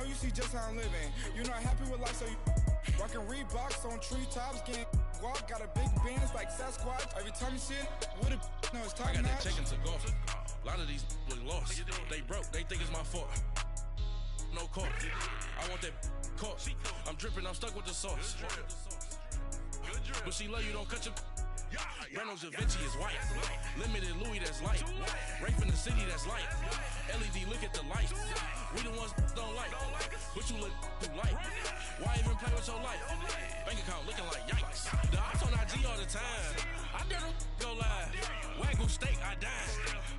know you see just how I'm living. You're not happy with life, so you rockin' Reeboks on treetops, getting guap. Got a big Benz like Sasquatch. Every time you see it, with it, no, it's top notch. I got that check into golf. A lot of these look lost. They broke, they think it's my fault. No call. I want that caught. I'm dripping, I'm stuck with the sauce. But she love you, don't cut your. Reynolds Da Vinci is white. Limited Louis, that's light. Rape in the city, that's light. LED, look at the light. We the ones don't like. But you look too light. Why even play with your life? Bank account looking like yikes. The ops on IG all the time. I dare them go live. Wagyu steak, I died.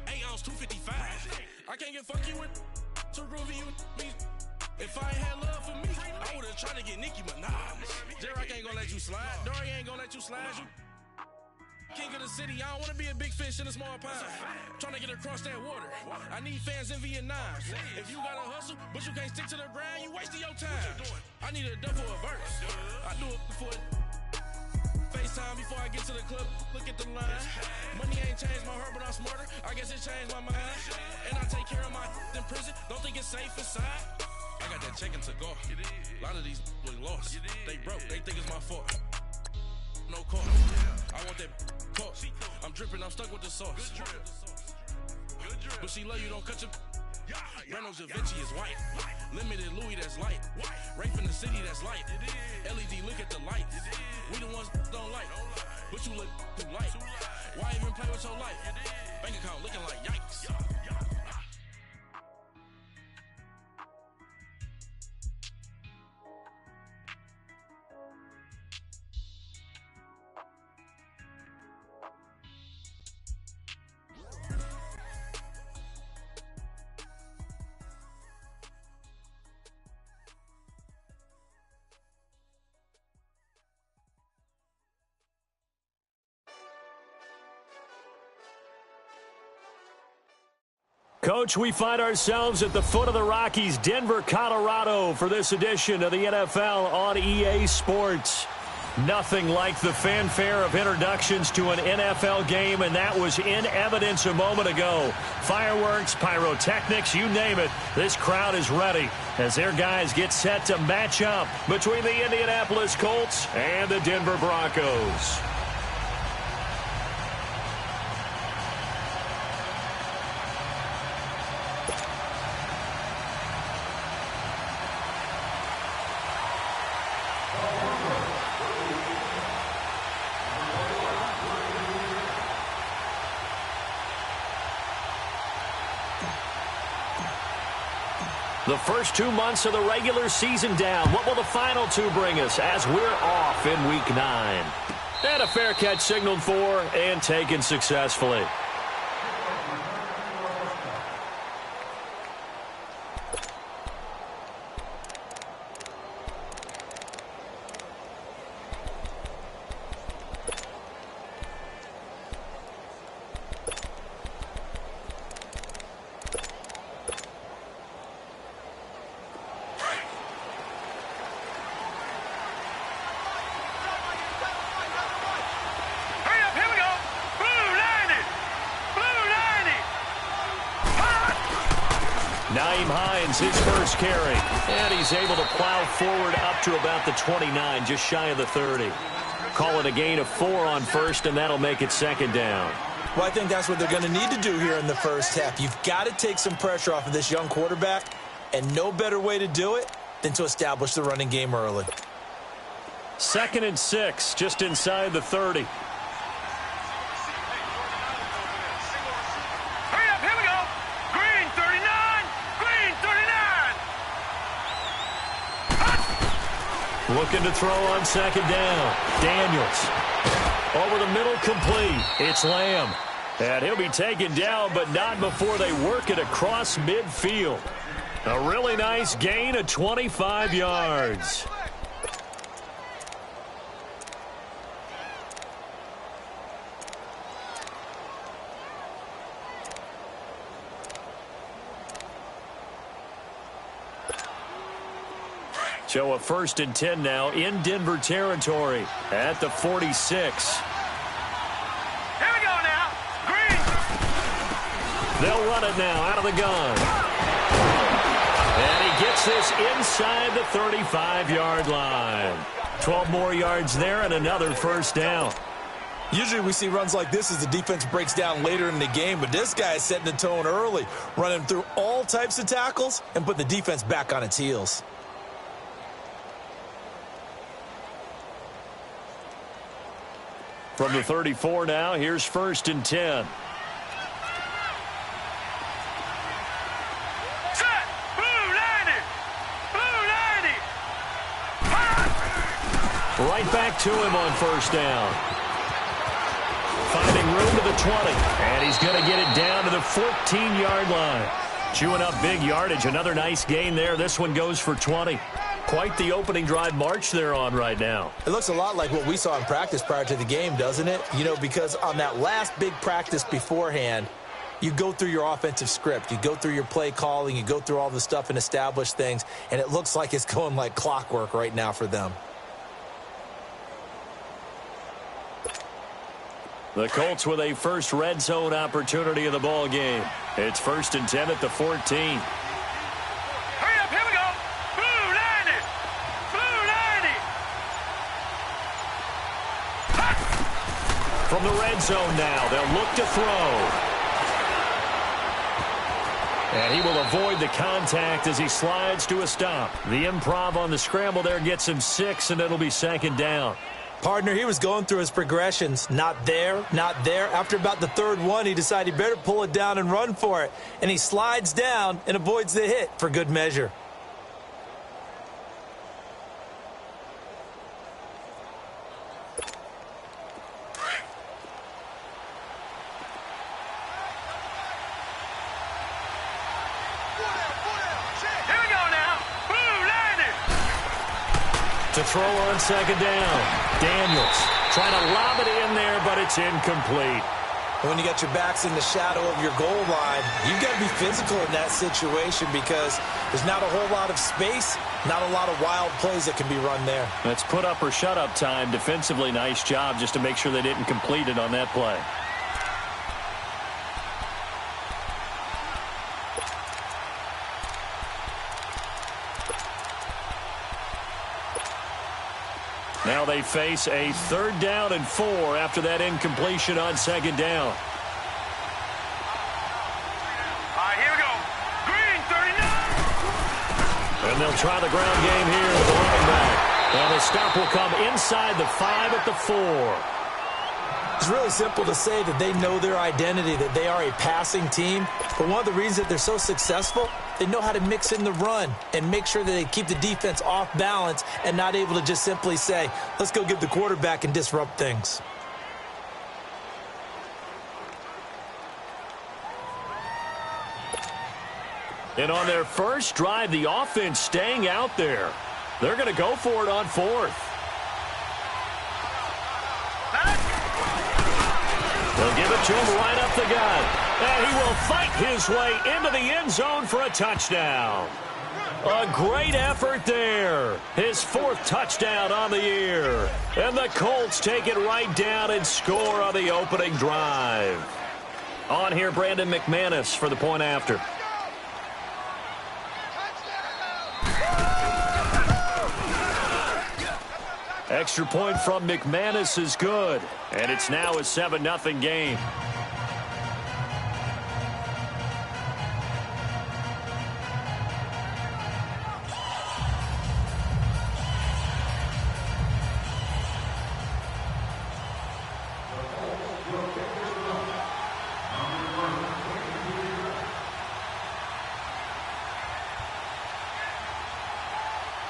8 ounce, 255. I can't get fuck you with too groovy you me. If I ain't had love for me, I would've tried to get Nicki Minaj. J-Rock ain't gonna let you slide. Dory ain't gonna let you slide. You king of the city, I don't wanna be a big fish in a small pond. Trying to get across that water. I need fans in Vietnam. If you gotta hustle, but you can't stick to the grind, you wasting your time. I need a double a verse. I do it before FaceTime before I get to the club. Look at the line. Money ain't changed my heart, but I'm smarter. I guess it changed my mind. And I take care of my in prison. Don't think it's safe inside. I got that check into golf. A lot of these look lost. They broke, they think it's my fault. No call. I want that caught. I'm dripping, I'm stuck with the sauce. But she love you, don't cut your. Reynolds Da Vinci is white. Limited Louis, that's light. Rape in the city, that's light. LED, look at the light. We the ones don't like. But you look too light. Why even play with your life? Bank account looking like yikes. Coach, we find ourselves at the foot of the Rockies, Denver, Colorado, for this edition of the NFL on EA Sports. Nothing like the fanfare of introductions to an NFL game, and that was in evidence a moment ago. Fireworks, pyrotechnics, you name it. This crowd is ready as their guys get set to match up between the Indianapolis Colts and the Denver Broncos. The first 2 months of the regular season down. What will the final 2 bring us as we're off in Week 9? And a fair catch signaled for and taken successfully. His first carry, and he's able to plow forward up to about the 29, just shy of the 30. Call it a gain of 4 on first, and that'll make it second down. Well, I think that's what they're going to need to do here in the first half. You've got to take some pressure off of this young quarterback, and no better way to do it than to establish the running game early. 2nd and 6, just inside the 30. Looking to throw on second down. Daniels. Over the middle, complete. It's Lamb. And he'll be taken down, but not before they work it across midfield. A really nice gain of 25 yards. So a 1st and 10 now in Denver territory at the 46. Here we go now. Green. They'll run it now out of the gun. And he gets this inside the 35-yard line. 12 more yards there and another first down. Usually we see runs like this as the defense breaks down later in the game, but this guy is setting the tone early, running through all types of tackles and put the defense back on its heels. From the 34 now, here's 1st and 10. Set. Blue 90. Blue 90. Right back to him on 1st down. Finding room to the 20. And he's going to get it down to the 14-yard line. Chewing up big yardage. Another nice gain there. This one goes for 20. Quite the opening drive march they're on right now. It looks a lot like what we saw in practice prior to the game, doesn't it? You know, because on that last big practice beforehand, you go through your offensive script. You go through your play calling. You go through all the stuff and establish things. And it looks like it's going like clockwork right now for them. The Colts with a first red zone opportunity of the ball game. It's 1st and 10 at the 14. Hurry up, here we go. Blue 90. Blue 90. From the red zone now, they'll look to throw. And he will avoid the contact as he slides to a stop. The improv on the scramble there gets him 6, and it'll be 2nd down. Partner, he was going through his progressions. Not there, not there. After about the 3rd one, he decided he better pull it down and run for it. And he slides down and avoids the hit for good measure. Here we go now. Blue 90. To throw on 2nd down. Daniels trying to lob it in there, but it's incomplete. When you got your backs in the shadow of your goal line, you've got to be physical in that situation because there's not a whole lot of space, not a lot of wild plays that can be run there. That's put up or shut up time. Defensively, nice job just to make sure they didn't complete it on that play. Now they face a 3rd down and 4 after that incompletion on 2nd down. All right, here we go. Green 39. And they'll try the ground game here with the running back. And the stop will come inside the 5 at the 4. It's really simple to say that they know their identity, that they are a passing team. But one of the reasons that they're so successful, they know how to mix in the run and make sure that they keep the defense off balance and not able to just simply say, let's go get the quarterback and disrupt things. And on their first drive, the offense staying out there. They're going to go for it on 4th. They'll give it to him right up the gut. And he will fight his way into the end zone for a touchdown. A great effort there. His 4th touchdown on the year. And the Colts take it right down and score on the opening drive. On here, Brandon McManus for the point after. Extra point from McManus is good. And it's now a 7-0 game.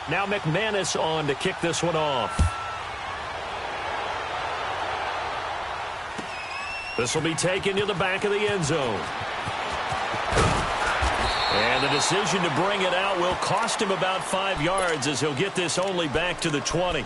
Now McManus on to kick this one off. This will be taken to the back of the end zone. And the decision to bring it out will cost him about 5 yards as he'll get this only back to the 20.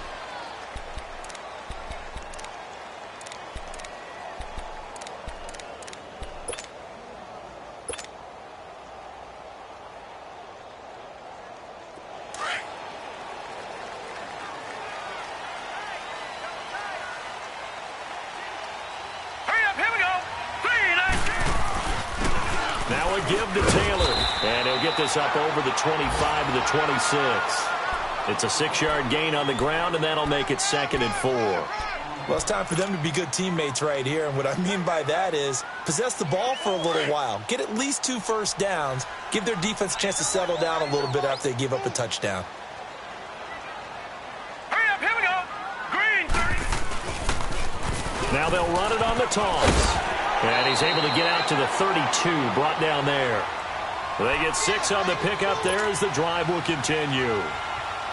Give to Taylor, and he'll get this up over the 25 to the 26. It's a 6-yard gain on the ground, and that'll make it 2nd and 4. Well, it's time for them to be good teammates right here, and what I mean by that is possess the ball for a little while. Get at least 2 first downs. Give their defense a chance to settle down a little bit after they give up a touchdown. Hurry up, here we go. Green 30. Now they'll run it on the toss. And he's able to get out to the 32, brought down there. They get 6 on the pickup there as the drive will continue.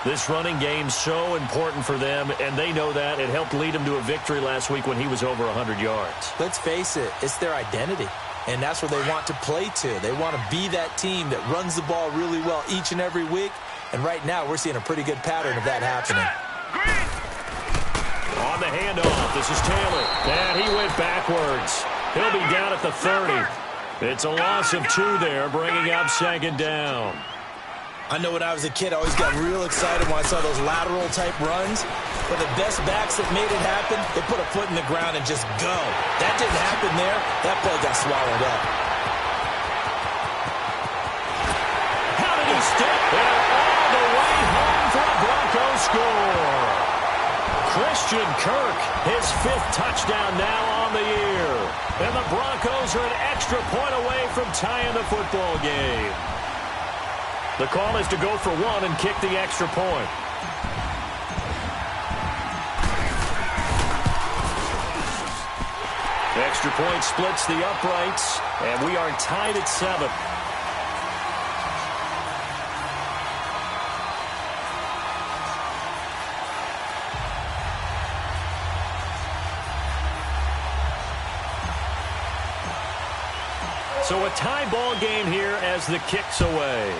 This running game's so important for them, and they know that. It helped lead them to a victory last week when he was over 100 yards. Let's face it, it's their identity, and that's where they want to play to. They want to be that team that runs the ball really well each and every week, and right now we're seeing a pretty good pattern of that happening. On the handoff, this is Taylor, and he went backwards. He'll be down at the 30. It's a loss of 2 there, bringing up 2nd down. I know when I was a kid, I always got real excited when I saw those lateral-type runs. But the best backs that made it happen, they put a foot in the ground and just go. That didn't happen there. That play got swallowed up. How did he stick there all the way home for a Broncos score? Christian Kirk, his 5th touchdown now on the year. And the Broncos are an extra point away from tying the football game. The call is to go for 1 and kick the extra point. Extra point splits the uprights, and we are tied at 7. So a tie ball game here as the kick's away.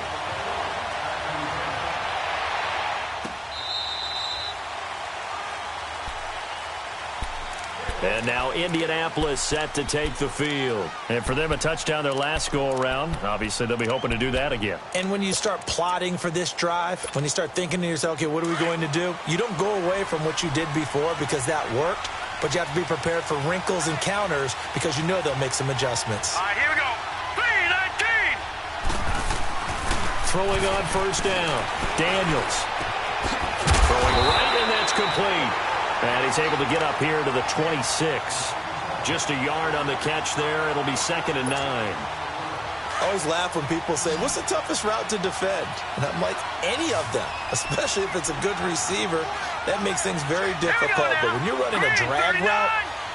And now Indianapolis set to take the field. And for them, a touchdown their last go-around. Obviously, they'll be hoping to do that again. And when you start plotting for this drive, when you start thinking to yourself, okay, what are we going to do? You don't go away from what you did before because that worked, but you have to be prepared for wrinkles and counters because you know they'll make some adjustments. All right, here we go. 3-19. Throwing on first down. Daniels. Throwing right, and that's complete. And he's able to get up here to the 26. Just a yard on the catch there. It'll be 2nd and 9. I always laugh when people say, what's the toughest route to defend? And I'm like, any of them, especially if it's a good receiver. That makes things very difficult. But when you're running a drag route,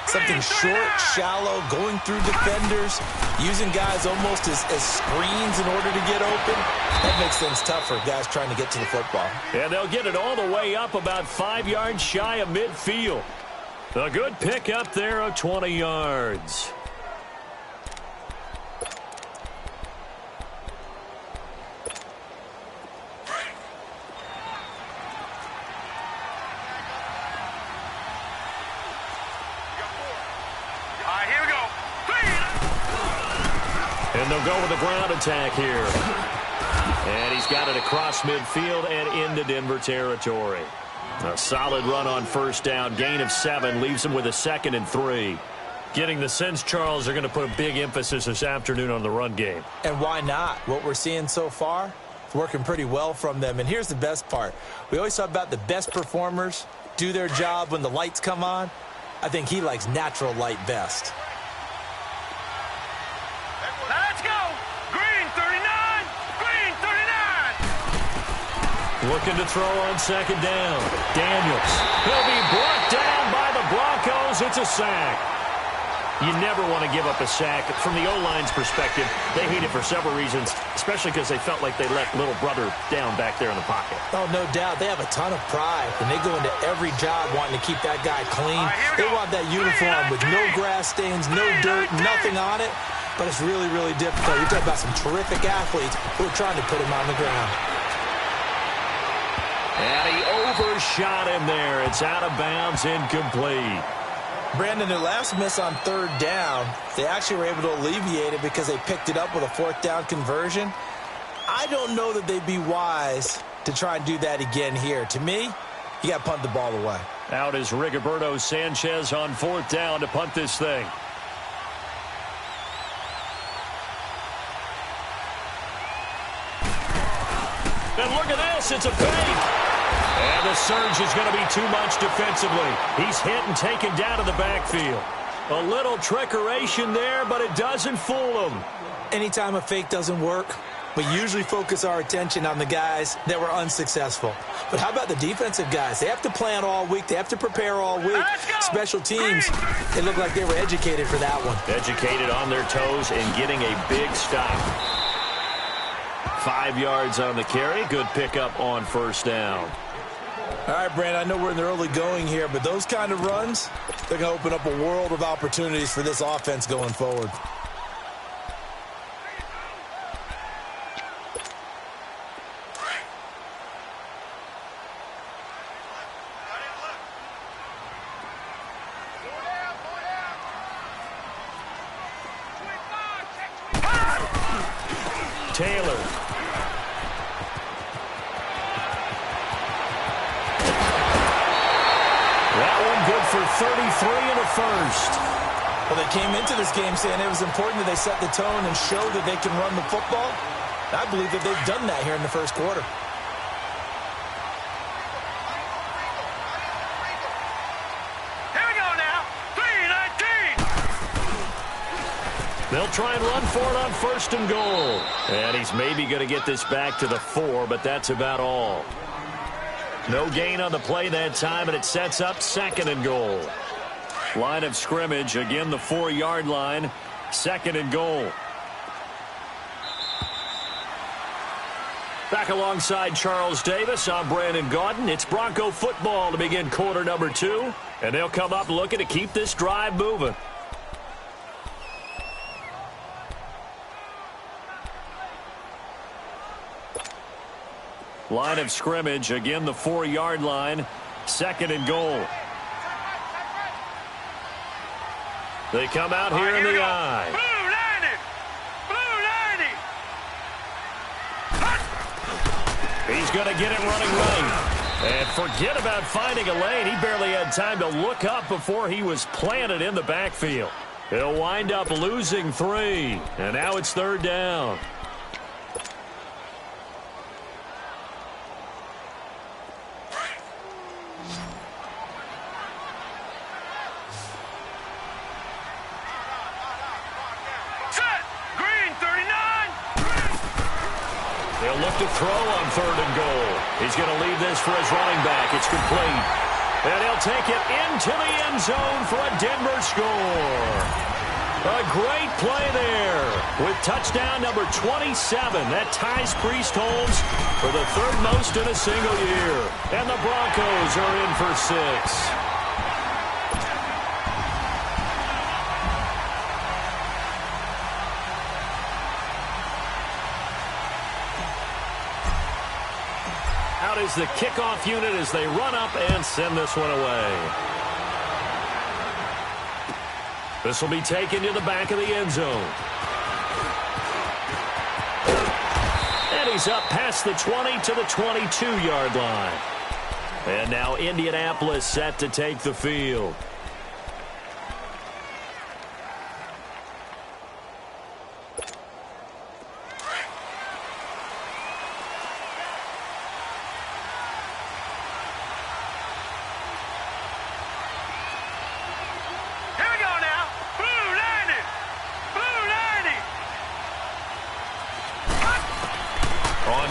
something short, shallow, going through defenders, using guys almost as screens in order to get open, that makes things tough for guys trying to get to the football. And they'll get it all the way up about 5 yards shy of midfield. A good pick up there of 20 yards. And they'll go with the ground attack here. And he's got it across midfield and into Denver territory. A solid run on first down. Gain of 7 leaves him with a 2nd and 3. Getting the sense, Charles, they're going to put a big emphasis this afternoon on the run game. And why not? What we're seeing so far, it's working pretty well from them. And here's the best part. We always talk about the best performers do their job when the lights come on. I think he likes natural light best. Let's go. Green 39. Green 39. Looking to throw on 2nd down. Daniels. He'll be brought down by the Broncos. It's a sack. You never want to give up a sack. From the O-line's perspective, they hate it for several reasons, especially because they felt like they let little brother down back there in the pocket. Oh, no doubt. They have a ton of pride, and they go into every job wanting to keep that guy clean. They want that uniform with no grass stains, no dirt, nothing on it. But it's really, really difficult. You're talking about some terrific athletes who are trying to put him on the ground. And he overshot him there. It's out of bounds, incomplete. Brandon, their last miss on 3rd down, they actually were able to alleviate it because they picked it up with a 4th down conversion. I don't know that they'd be wise to try and do that again here. To me, you got to punt the ball away. Out is Rigoberto Sanchez on 4th down to punt this thing. look at this. It's a fake. And the surge is going to be too much defensively. He's hit and taken down to the backfield. A little trickeration there, but it doesn't fool him. Anytime a fake doesn't work, we usually focus our attention on the guys that were unsuccessful. But how about the defensive guys? They have to plan all week. They have to prepare all week. Special teams, they look like they were educated for that one. Educated on their toes and getting a big stop. 5 yards on the carry. Good pickup on first down. All right, Brandon, I know we're in the early going here, but those kind of runs, they're going to open up a world of opportunities for this offense going forward. Taylor. That one good for 33 in the first. Well, they came into this game saying it was important that they set the tone and show that they can run the football. I believe that they've done that here in the first quarter. Here we go now. 3-19. They'll try and run for it on first and goal. And he's maybe going to get this back to the 4, but that's about all. No gain on the play that time, and it sets up second and goal. Line of scrimmage, again the 4-yard line, second and goal. Back alongside Charles Davis, I'm Brandon Gaudin. It's Bronco football to begin quarter number 2, and they'll come up looking to keep this drive moving. Line of scrimmage, again the 4-yard line, second and goal. They come out here in the I. Blue 90. He's going to get it running right. And forget about finding a lane. He barely had time to look up before he was planted in the backfield. He'll wind up losing 3. And now it's third down. They'll look to throw on third and goal. He's going to leave this for his running back. It's complete. And he'll take it into the end zone for a Denver score. A great play there with touchdown number 27. That ties Priest Holmes for the third most in a single year. And the Broncos are in for 6. Out is the kickoff unit as they run up and send this one away. This will be taken to the back of the end zone. And he's up past the 20 to the 22-yard line. And now Indianapolis set to take the field.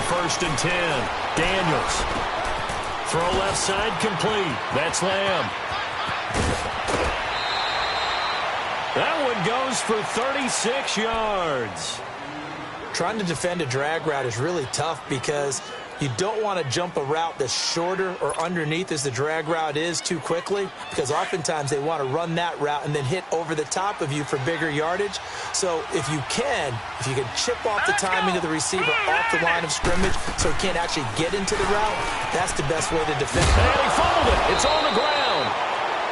First and 10. Daniels. Throw left side complete. That's Lamb. That one goes for 36 yards. Trying to defend a drag route is really tough because you don't want to jump a route that's shorter or underneath as the drag route is too quickly, because oftentimes they want to run that route and then hit over the top of you for bigger yardage. So if you can chip off the timing of the receiver off the line of scrimmage so he can't actually get into the route, that's the best way to defend it. And he fumbled it. It's on the ground.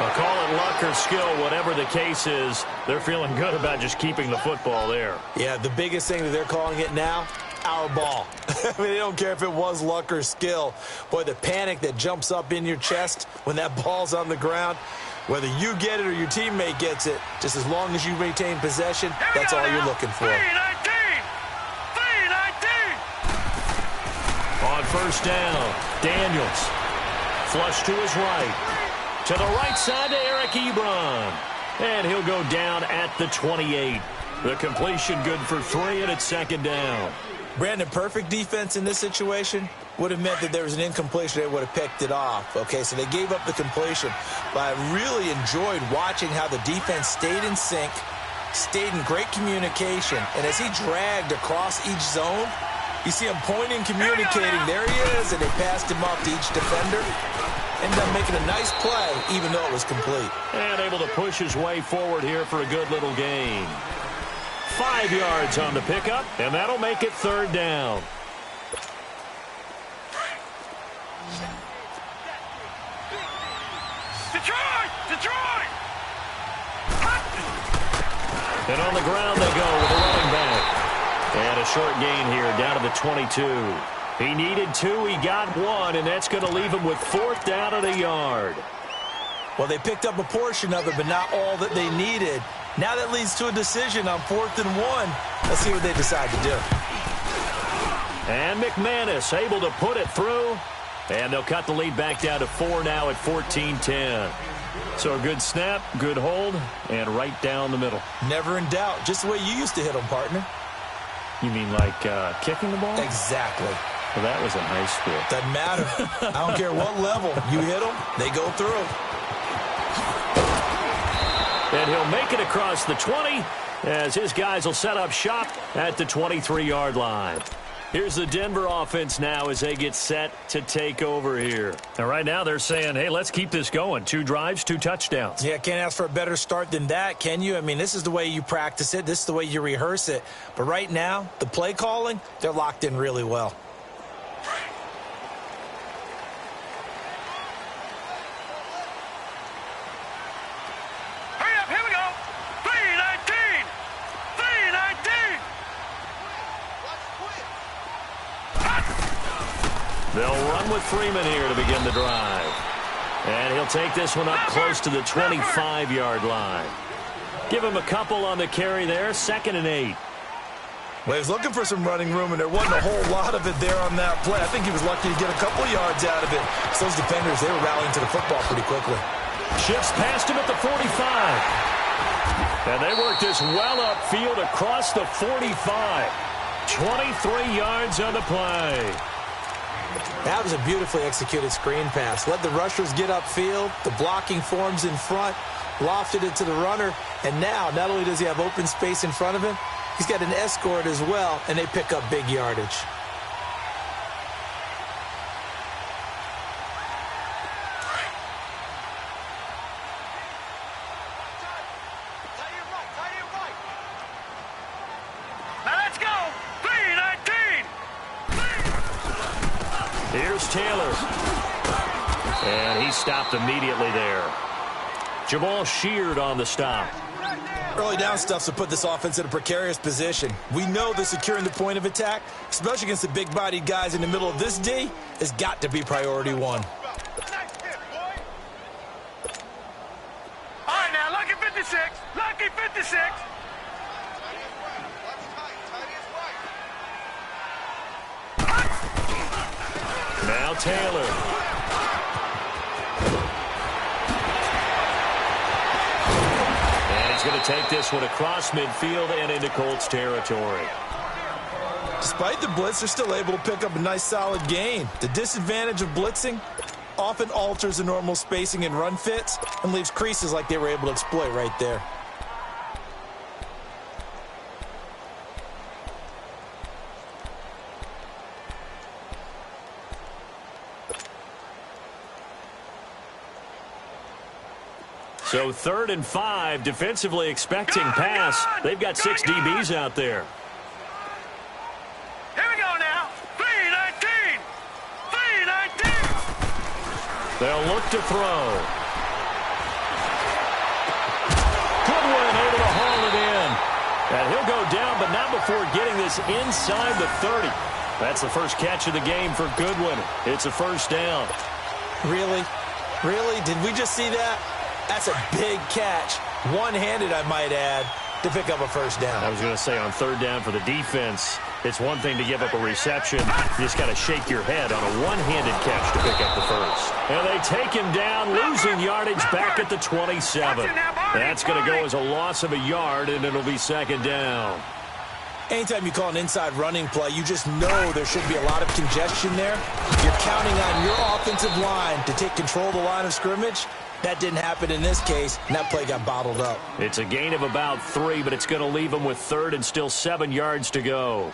I'll call it luck or skill, whatever the case is. They're feeling good about just keeping the football there. Yeah, the biggest thing that they're calling it now, our ball. I mean, they don't care if it was luck or skill. Boy, the panic that jumps up in your chest when that ball's on the ground, whether you get it or your teammate gets it, just as long as you maintain possession, that's all you're looking for. 3-19. On first down. Daniels. Flush to his right. To the right side to Eric Ebron. And he'll go down at the 28. The completion good for 3, and it's second down. Brandon, perfect defense in this situation would have meant that there was an incompletion. They would have picked it off. Okay, so they gave up the completion. But I really enjoyed watching how the defense stayed in sync, stayed in great communication. And as he dragged across each zone, you see him pointing, communicating. There he is, and they passed him off to each defender. Ended up making a nice play, even though it was complete. And able to push his way forward here for a good little gain. 5 yards on the pickup, and that'll make it third down. Detroit! And on the ground they go with a running back. And a short gain here down to the 22. He needed 2, he got 1, and that's going to leave him with 4th down at a yard. Well, they picked up a portion of it, but not all that they needed. Now that leads to a decision on 4th and 1. Let's see what they decide to do. And McManus able to put it through. And they'll cut the lead back down to 4 now at 14-10. So a good snap, good hold, and right down the middle. Never in doubt. Just the way you used to hit them, partner. You mean like kicking the ball? Exactly. Well, that was in high school. Doesn't matter. I don't care what level. You hit them, they go through. And he'll make it across the 20 as his guys will set up shop at the 23-yard line. Here's the Denver offense now as they get set to take over here. And right now they're saying, hey, let's keep this going. 2 drives, 2 touchdowns. Yeah, can't ask for a better start than that, can you? I mean, this is the way you practice it. This is the way you rehearse it. But right now, the play calling, they're locked in really well. Hurry up, here we go. 3-19. 3-19. They'll run with Freeman here to begin the drive. And he'll take this one up close to the 25-yard line. Give him a couple on the carry there, 2nd and 8. Well, he was looking for some running room, and there wasn't a whole lot of it there on that play. I think he was lucky to get a couple yards out of it. So those defenders, they were rallying to the football pretty quickly. Shifts past him at the 45. And they work this well upfield across the 45. 23 yards on the play. That was a beautifully executed screen pass. Let the rushers get upfield. The blocking forms in front. Lofted it to the runner. And now, not only does he have open space in front of him, he's got an escort as well, and they pick up big yardage. Now let's go. 3-19. Here's Taylor. And he stopped immediately there. Jamal Sheard on the stop. Early down stuff to put this offense in a precarious position. We know that securing the point of attack, especially against the big-bodied guys in the middle of this D, has got to be priority 1. All right, now, lucky 56. Lucky 56. Now Taylor. And he's going to take this one across midfield and into Colts territory. Despite the blitz, they're still able to pick up a nice solid gain. The disadvantage of blitzing often alters the normal spacing and run fits and leaves creases like they were able to exploit right there. So 3rd and 5, defensively expecting pass. They've got 6 DBs out there. Here we go now. 3-19. 3-19. They'll look to throw. Goodwin able to haul it in. And he'll go down, but not before getting this inside the 30. That's the first catch of the game for Goodwin. It's a first down. Really? Really? Did we just see that? That's a big catch. One-handed, I might add. to pick up a first down. I was going to say on third down for the defense, it's one thing to give up a reception. You just got to shake your head on a one-handed catch to pick up the first. And they take him down, losing yardage back at the 27. That's going to go as a loss of a yard, and it'll be second down. Anytime you call an inside running play, you just know there should be a lot of congestion there. You're counting on your offensive line to take control of the line of scrimmage. That didn't happen in this case, and that play got bottled up. It's a gain of about 3, but it's going to leave them with third and still 7 yards to go.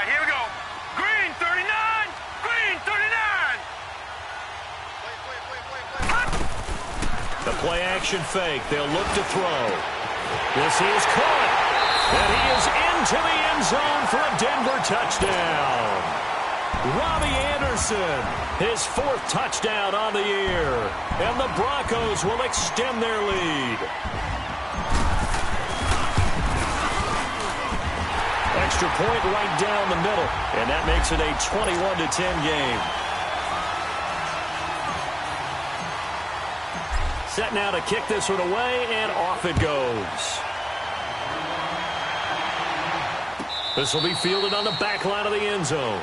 Here we go. Green 39. Green 39. The play action fake. They'll look to throw. This is caught. And he is into the end zone for a Denver touchdown. Robbie Anderson, his 4th touchdown on the year. And the Broncos will extend their lead. Extra point right down the middle. And that makes it a 21-10 game. Set now to kick this one away, and off it goes. This will be fielded on the back line of the end zone.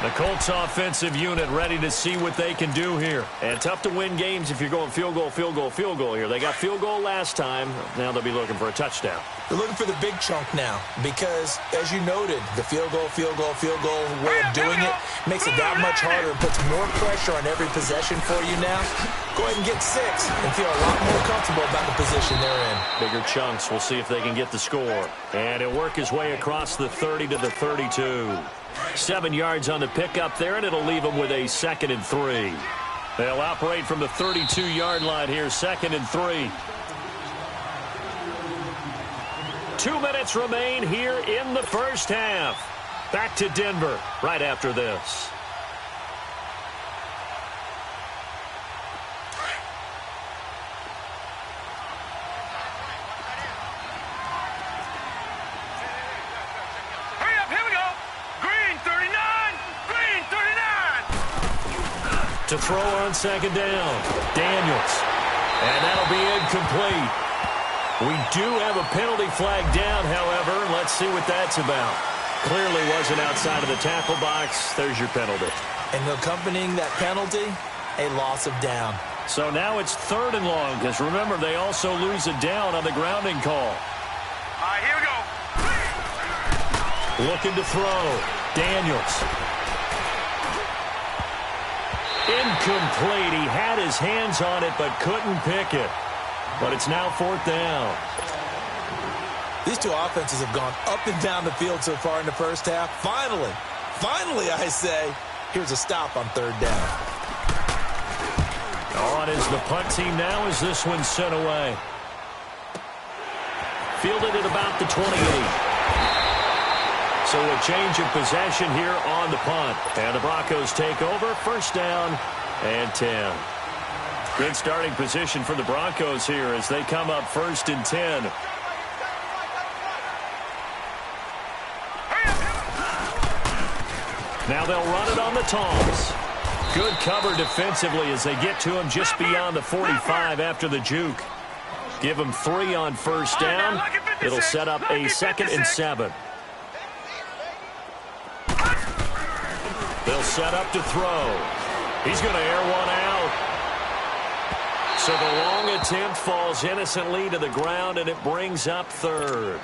The Colts offensive unit ready to see what they can do here. And tough to win games if you're going field goal, field goal, field goal here. They got field goal last time. Now they'll be looking for a touchdown. They're looking for the big chunk now because, as you noted, the field goal way of doing it makes it that much harder and puts more pressure on every possession for you now. Go ahead and get 6 and feel a lot more comfortable about the position they're in. Bigger chunks. We'll see if they can get the score. And he'll work his way across the 30 to the 32. 7 yards on the pickup there, and it'll leave them with a 2nd and 3. They'll operate from the 32-yard line here, 2nd and 3. 2 minutes remain here in the first half. Back to Denver right after this. Hurry up, here we go. Green 39. Green 39. To throw on 2nd down, Daniels. And that'll be incomplete. We do have a penalty flag down, however. Let's see what that's about. Clearly wasn't outside of the tackle box. There's your penalty. And accompanying that penalty, a loss of down. So now it's 3rd and long, because remember, they also lose a down on the grounding call. Here we go. Looking to throw. Daniels. Incomplete. He had his hands on it, but couldn't pick it. But it's now 4th down. These two offenses have gone up and down the field so far in the first half. Finally, I say, here's a stop on 3rd down. On is the punt team now as this one's sent away. Fielded at about the 28. So a change of possession here on the punt. And the Broncos take over, 1st down and 10. Good starting position for the Broncos here as they come up 1st and 10. Now they'll run it on the toss. Good cover defensively as they get to him just beyond the 45 after the juke. Give him 3 on 1st down. It'll set up a 2nd and 7. They'll set up to throw. He's going to air one out. So the long attempt falls innocently to the ground, and it brings up 3rd.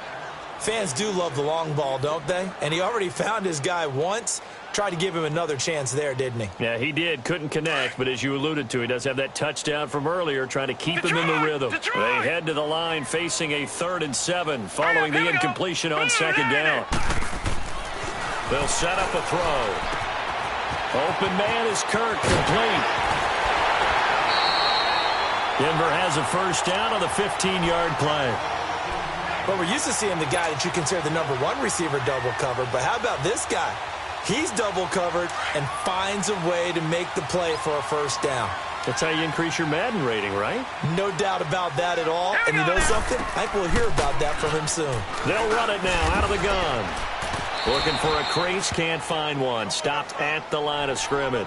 Fans do love the long ball, don't they? And he already found his guy once. Tried to give him another chance there, didn't he? Yeah, he did. Couldn't connect, but as you alluded to, he does have that touchdown from earlier, trying to keep him in the rhythm. They head to the line facing a 3rd and 7 following the incompletion on 2nd down. They'll set up a throw. Open man is Kirk, complete. Denver has a 1st down on the 15-yard play. But we're used to seeing the guy that you consider the #1 receiver double covered. But how about this guy? He's double covered and finds a way to make the play for a 1st down. That's how you increase your Madden rating, right? No doubt about that at all. And you know something? I think we'll hear about that from him soon. They'll run it now out of the gun. Looking for a crease, can't find one. Stopped at the line of scrimmage.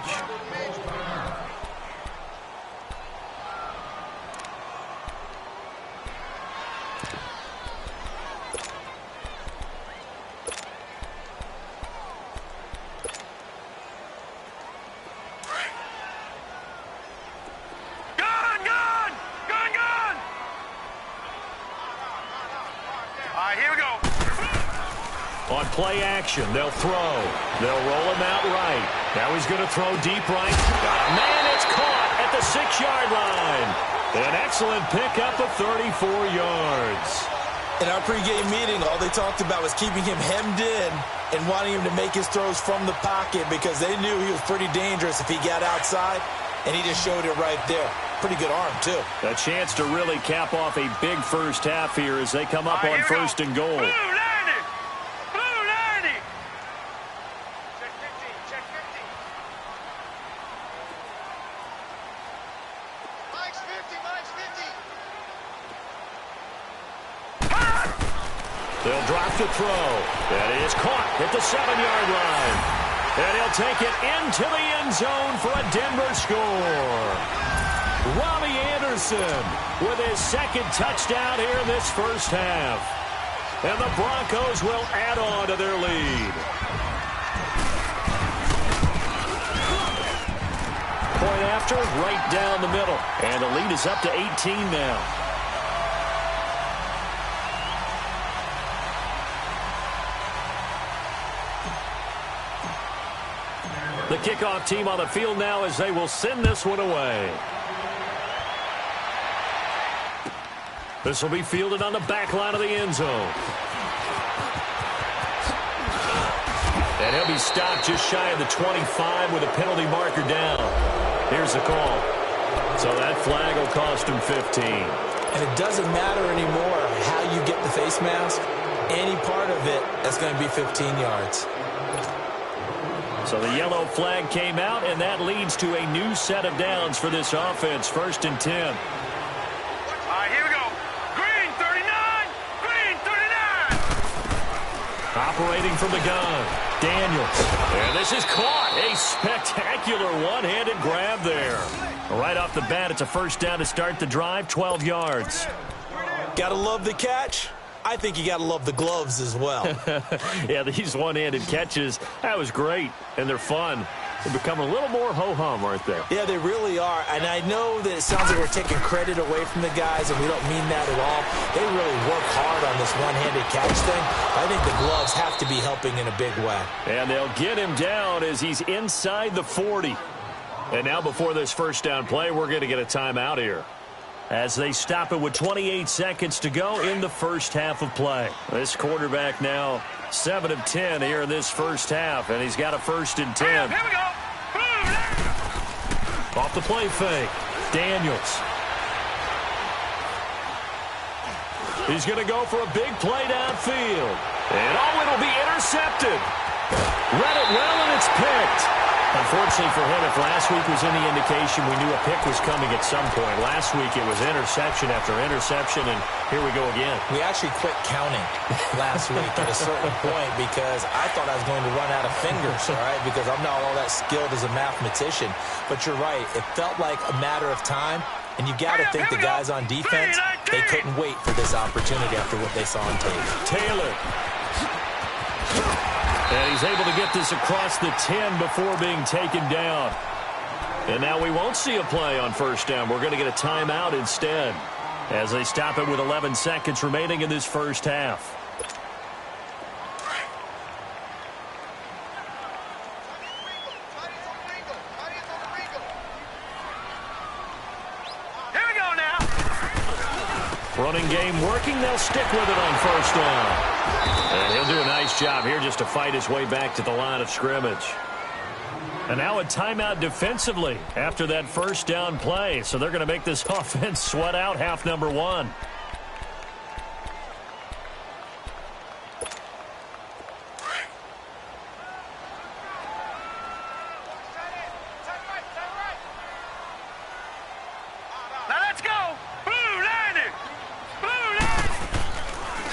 On play action, they'll throw. They'll roll him out right. Now he's going to throw deep right. Man, it's caught at the 6-yard line. An excellent pickup of 34 yards. In our pregame meeting, all they talked about was keeping him hemmed in and wanting him to make his throws from the pocket because they knew he was pretty dangerous if he got outside, and he just showed it right there. Pretty good arm, too. A chance to really cap off a big first half here as they come up on first and goal. They'll drop the throw. That is caught at the 7-yard line. And he'll take it into the end zone for a Denver score. Robbie Anderson with his second touchdown here in this first half. And the Broncos will add on to their lead. Point after, right down the middle. And the lead is up to 18 now. The kickoff team on the field now as they will send this one away. This will be fielded on the back line of the end zone. And he'll be stopped just shy of the 25 with a penalty marker down. Here's the call. So that flag will cost him 15. And it doesn't matter anymore how you get the face mask. Any part of it, that's going to be 15 yards. So the yellow flag came out, and that leads to a new set of downs for this offense. 1st and 10. All right, here we go. Green 39. Green 39. Operating from the gun, Daniels. And this is caught. A spectacular one-handed grab there. Right off the bat, it's a first down to start the drive, 12 yards. Gotta love the catch. I think you got to love the gloves as well. Yeah, these one-handed catches, that was great, and they're fun. They become a little more ho-hum, aren't they? Yeah, they really are, and I know that it sounds like we're taking credit away from the guys, and we don't mean that at all. They really work hard on this one-handed catch thing. I think the gloves have to be helping in a big way. And they'll get him down as he's inside the 40. And now before this first down play, we're going to get a timeout here, as they stop it with 28 seconds to go in the first half of play. This quarterback now 7 of 10 here in this first half, and he's got a 1st and 10. Here we go. Off the play fake, Daniels. He's going to go for a big play downfield. And it'll be intercepted. Read it well, and it's picked. Unfortunately for him, if last week was any indication, we knew a pick was coming at some point. Last week it was interception after interception, and here we go again. We actually quit counting last week at a certain point because I thought I was going to run out of fingers, all right, because I'm not all that skilled as a mathematician. But you're right. It felt like a matter of time, and you got to think the guys on defense, they couldn't wait for this opportunity after what they saw on tape. Taylor. And he's able to get this across the 10 before being taken down. And now we won't see a play on first down. We're going to get a timeout instead as they stop it with 11 seconds remaining in this first half. Here we go now. Running game working. They'll stick with it on first down. And he'll do a nice job here just to fight his way back to the line of scrimmage. And now a timeout defensively after that first down play. So they're going to make this offense sweat out half number 1.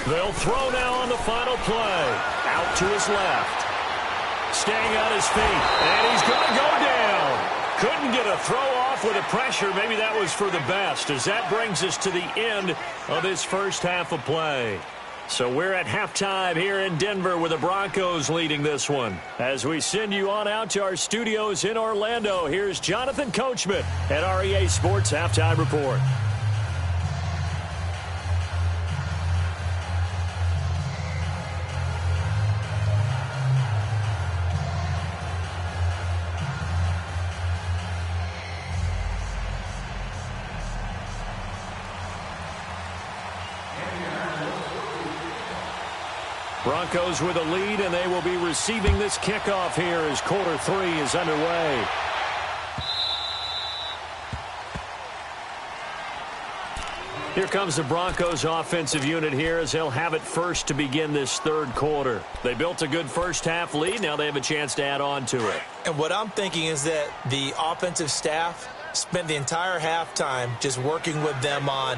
They'll throw now on the final play. Out to his left. Staying on his feet. And he's going to go down. Couldn't get a throw off with the pressure. Maybe that was for the best, as that brings us to the end of this first half of play. So we're at halftime here in Denver with the Broncos leading this one. As we send you on out to our studios in Orlando, here's Jonathan Coachman at our EA Sports Halftime Report. Broncos with a lead, and they will be receiving this kickoff here as quarter 3 is underway. Here comes the Broncos offensive unit here as they'll have it first to begin this third quarter. They built a good first half lead. Now they have a chance to add on to it. And what I'm thinking is that the offensive staff spent the entire halftime just working with them on,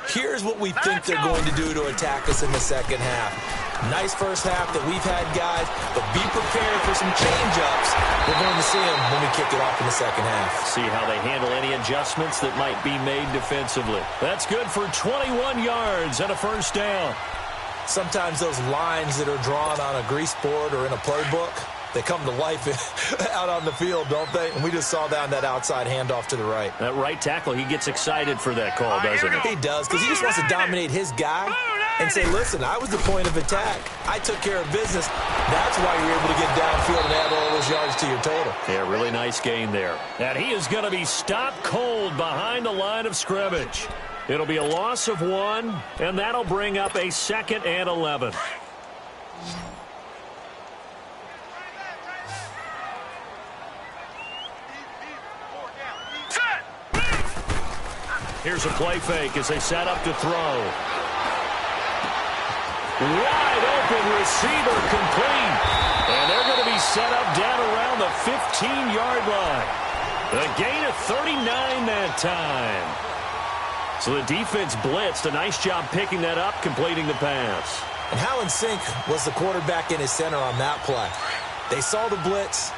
here's what we think they're going to do to attack us in the second half. Nice first half that we've had, guys, but be prepared for some change-ups. We're going to see them when we kick it off in the second half. See how they handle any adjustments that might be made defensively. That's good for 21 yards and a first down. Sometimes those lines that are drawn on a grease board or in a playbook, they come to life out on the field, don't they? And we just saw that on that outside handoff to the right. That right tackle, he gets excited for that call, doesn't he? He does, because he just wants to dominate his guy and say, listen, I was the point of attack. I took care of business. That's why you're able to get downfield and add all those yards to your total. Yeah, really nice gain there. And he is going to be stopped cold behind the line of scrimmage. It'll be a loss of 1, and that'll bring up a 2nd and 11. Here's a play fake as they set up to throw. Wide open receiver complete. And they're going to be set up down around the 15-yard line. A gain of 39 that time. So the defense blitzed. A nice job picking that up, completing the pass. And how in sync was the quarterback in his center on that play? They saw the blitz,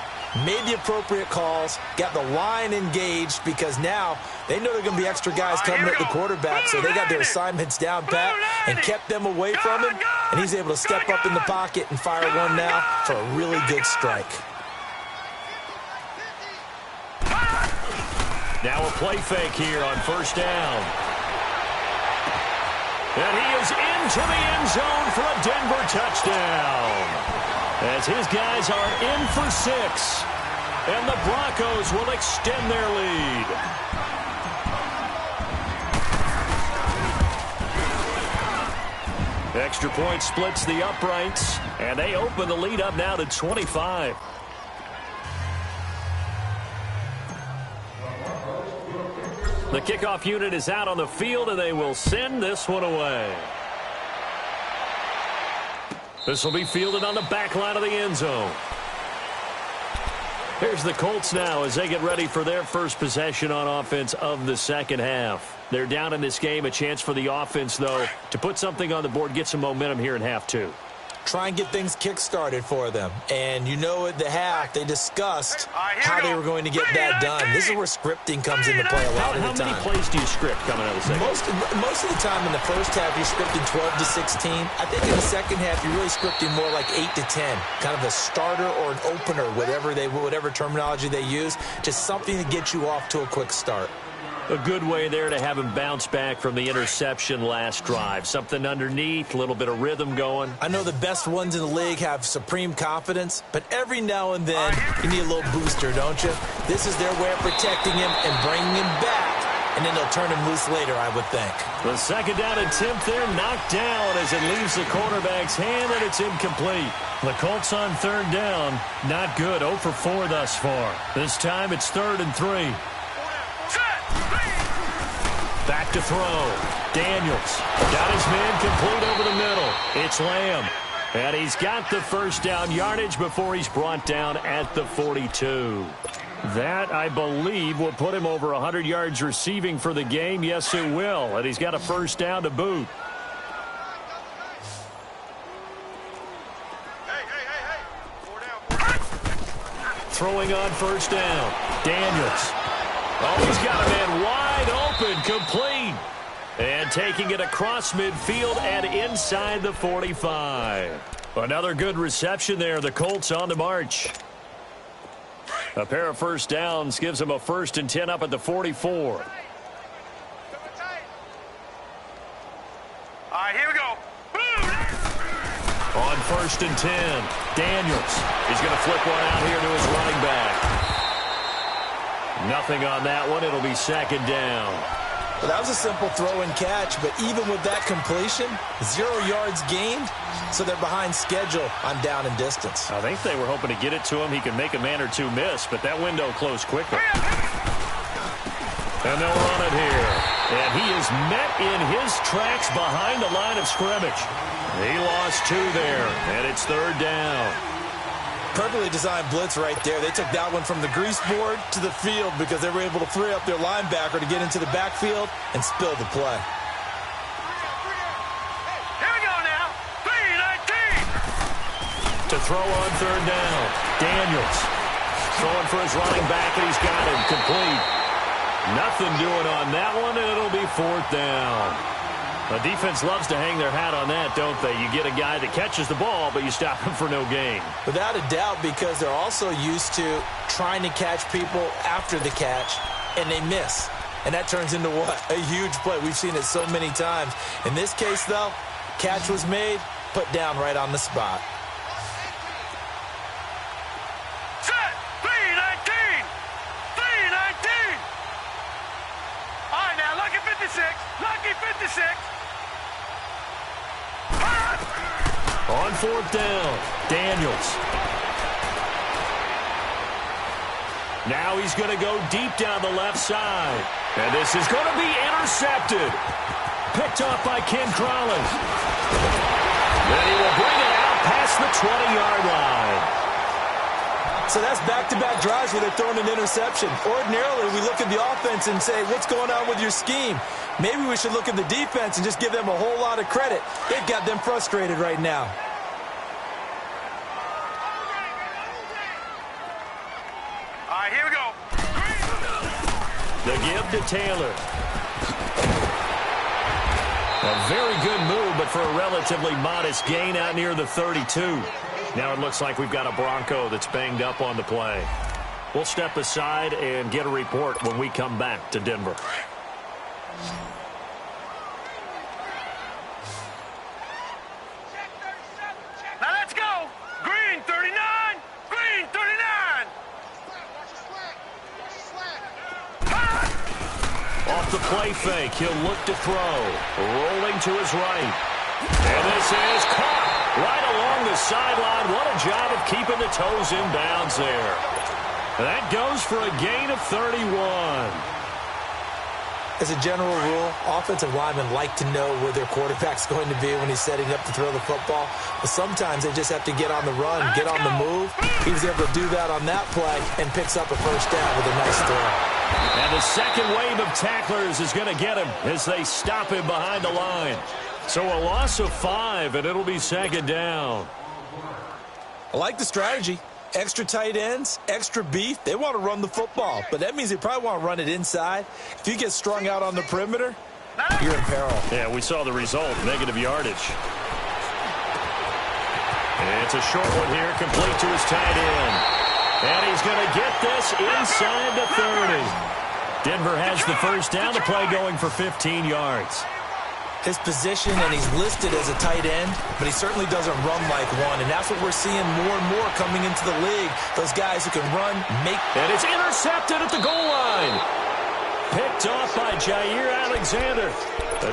made the appropriate calls, got the line engaged, because now they know there are going to be extra guys coming at the quarterback, so they got their assignments down pat and kept them away from him, and he's able to step up in the pocket and fire one now for a really good strike. Now a play fake here on first down. And he is into the end zone for a Denver touchdown. As his guys are in for 6. And the Broncos will extend their lead. Extra point splits the uprights. And they open the lead up now to 25. The kickoff unit is out on the field, and they will send this one away. This will be fielded on the back line of the end zone. Here's the Colts now as they get ready for their first possession on offense of the second half. They're down in this game. A chance for the offense, though, to put something on the board, get some momentum here in half 2. Try and get things kick-started for them. And you know at the half, they discussed how they were going to get that done. This is where scripting comes into play a lot of the time. How many plays do you script coming out of the second? Most of the time in the first half, you're scripting 12 to 16. I think in the second half, you're really scripting more like 8 to 10. Kind of a starter or an opener, whatever terminology they use. Just something to get you off to a quick start. A good way there to have him bounce back from the interception last drive. Something underneath, a little bit of rhythm going. I know the best ones in the league have supreme confidence, but every now and then you need a little booster, don't you? This is their way of protecting him and bringing him back, and then they'll turn him loose later, I would think. The second down attempt there knocked down as it leaves the quarterback's hand, and it's incomplete. The Colts on third down, not good, 0 for 4 thus far. This time it's 3rd and 3. Back to throw. Daniels got his man complete over the middle. It's Lamb. And he's got the first down yardage before he's brought down at the 42. That, I believe, will put him over 100 yards receiving for the game. Yes, it will. And he's got a first down to boot. throwing on first down. Daniels. Oh, he's got a man wide open, complete. And taking it across midfield and inside the 45. Another good reception there. The Colts on the march. A pair of first downs gives them a 1st and 10 up at the 44. All right, here we go. On 1st and 10, Daniels. He's going to flip one out here to his running back. Nothing on that one. It'll be 2nd down. Well, that was a simple throw and catch, but even with that completion, 0 yards gained, so they're behind schedule on down and distance. I think they were hoping to get it to him. He could make a man or two miss, but that window closed quickly. And they'll run it here. And he is met in his tracks behind the line of scrimmage. He lost 2 there, and it's 3rd down. Perfectly designed blitz right there. They took that one from the grease board to the field because they were able to free up their linebacker to get into the backfield and spill the play. Here we go now. 3-19. To throw on 3rd down, Daniels. Throwing for his running back, and he's got him complete. Nothing doing on that one, and it'll be 4th down. The defense loves to hang their hat on that, don't they? You get a guy that catches the ball, but you stop him for no gain. Without a doubt, because they're also used to trying to catch people after the catch, and they miss. And that turns into what? A huge play. We've seen it so many times. In this case, though, catch was made, put down right on the spot. Set. 3-19. 3-19. All right, now, lucky 56. Lucky 56. On 4th down, Daniels. Now he's going to go deep down the left side. And this is going to be intercepted. Picked off by Ken Crowley. Then he will bring it out past the 20-yard line. So that's back-to-back drives where they're throwing an interception. Ordinarily, we look at the offense and say, what's going on with your scheme? Maybe we should look at the defense and just give them a whole lot of credit. They've got them frustrated right now. All right, here we go. The give to Taylor. A very good move, but for a relatively modest gain out near the 32. Now it looks like we've got a Bronco that's banged up on the play. We'll step aside and get a report when we come back to Denver. Now let's go. Green 39. Green 39. Off the play fake, he'll look to throw. Rolling to his right. And this is caught right along the sideline. What a job of keeping the toes in bounds there. That goes for a gain of 31. As a general rule, offensive linemen like to know where their quarterback's going to be when he's setting up to throw the football. But sometimes they just have to get on the run, get on the move. He was able to do that on that play and picks up a 1st down with a nice throw. And the second wave of tacklers is going to get him as they stop him behind the line. So a loss of 5, and it'll be 2nd down. I like the strategy. Extra tight ends, extra beef. They want to run the football, but that means they probably want to run it inside. If you get strung out on the perimeter, you're in peril. Yeah, we saw the result, negative yardage. And it's a short one here, complete to his tight end. And he's going to get this inside the 30. Denver has the 1st down, the play going for 15 yards. His position, and he's listed as a tight end, but he certainly doesn't run like one, and that's what we're seeing more and more coming into the league. Those guys who can run, make... And it's intercepted at the goal line. Picked off by Jair Alexander.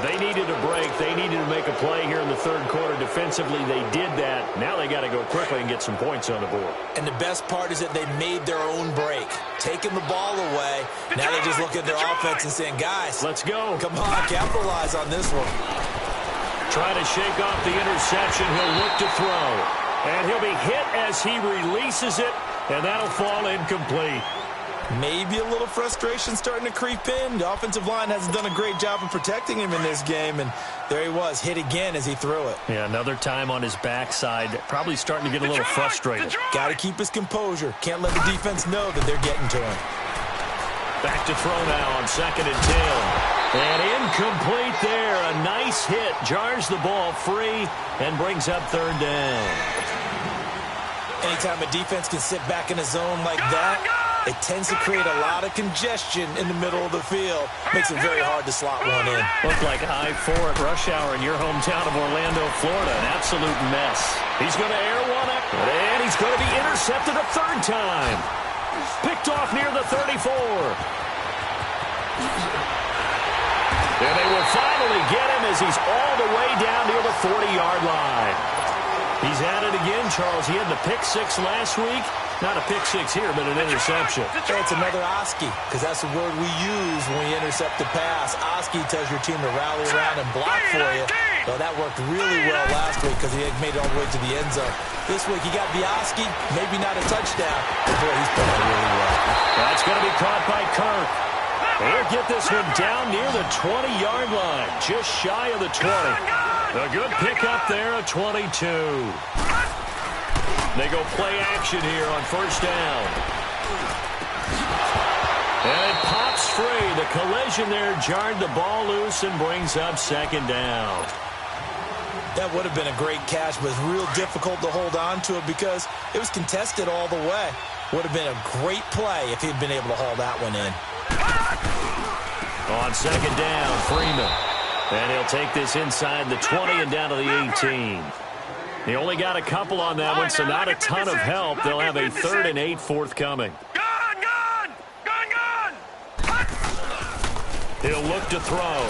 They needed a break. They needed to make a play here in the 3rd quarter. Defensively, they did that. Now they got to go quickly and get some points on the board. And the best part is that they made their own break. Taking the ball away. Now they just look at their offense and saying, guys, let's go. Come on, capitalize on this one. Trying to shake off the interception. He'll look to throw. And he'll be hit as he releases it, and that'll fall incomplete. Maybe a little frustration starting to creep in. The offensive line hasn't done a great job of protecting him in this game, and there he was, hit again as he threw it. Yeah, another time on his backside, probably starting to get a little frustrated. Got to keep his composure. Can't let the defense know that they're getting to him. Back to throw now on 2nd and 10. And incomplete there. A nice hit. Jars the ball free and brings up 3rd down. Anytime a defense can sit back in a zone like that, it tends to create a lot of congestion in the middle of the field. Makes it very hard to slot one in. Looked like I-4 at rush hour in your hometown of Orlando, Florida. An absolute mess. He's going to air one up, and he's going to be intercepted a 3rd time. Picked off near the 34. And they will finally get him as he's all the way down near the 40-yard line. He's at it again, Charles. He had the pick 6 last week. Not a pick 6 here, but an interception. Hey, it's another Oski, because that's the word we use when we intercept the pass. Oski tells your team to rally around and block for you. Well, that worked really well last week because he had made it all the way to the end zone. This week he got the Oski, maybe not a touchdown, but boy, he's playing really well. That's going to be caught by Kirk. He'll get this one down near the 20-yard line, just shy of the 20. A good pickup there at 22. They go play action here on 1st down. And it pops free. The collision there jarred the ball loose and brings up 2nd down. That would have been a great catch, but it's real difficult to hold on to it because it was contested all the way. Would have been a great play if he'd been able to haul that one in. On 2nd down, Freeman. And he'll take this inside the 20 and down to the 18. He only got a couple on that one, so not a ton of help. They'll have a 3rd and 8 forthcoming. Gun! He'll look to throw.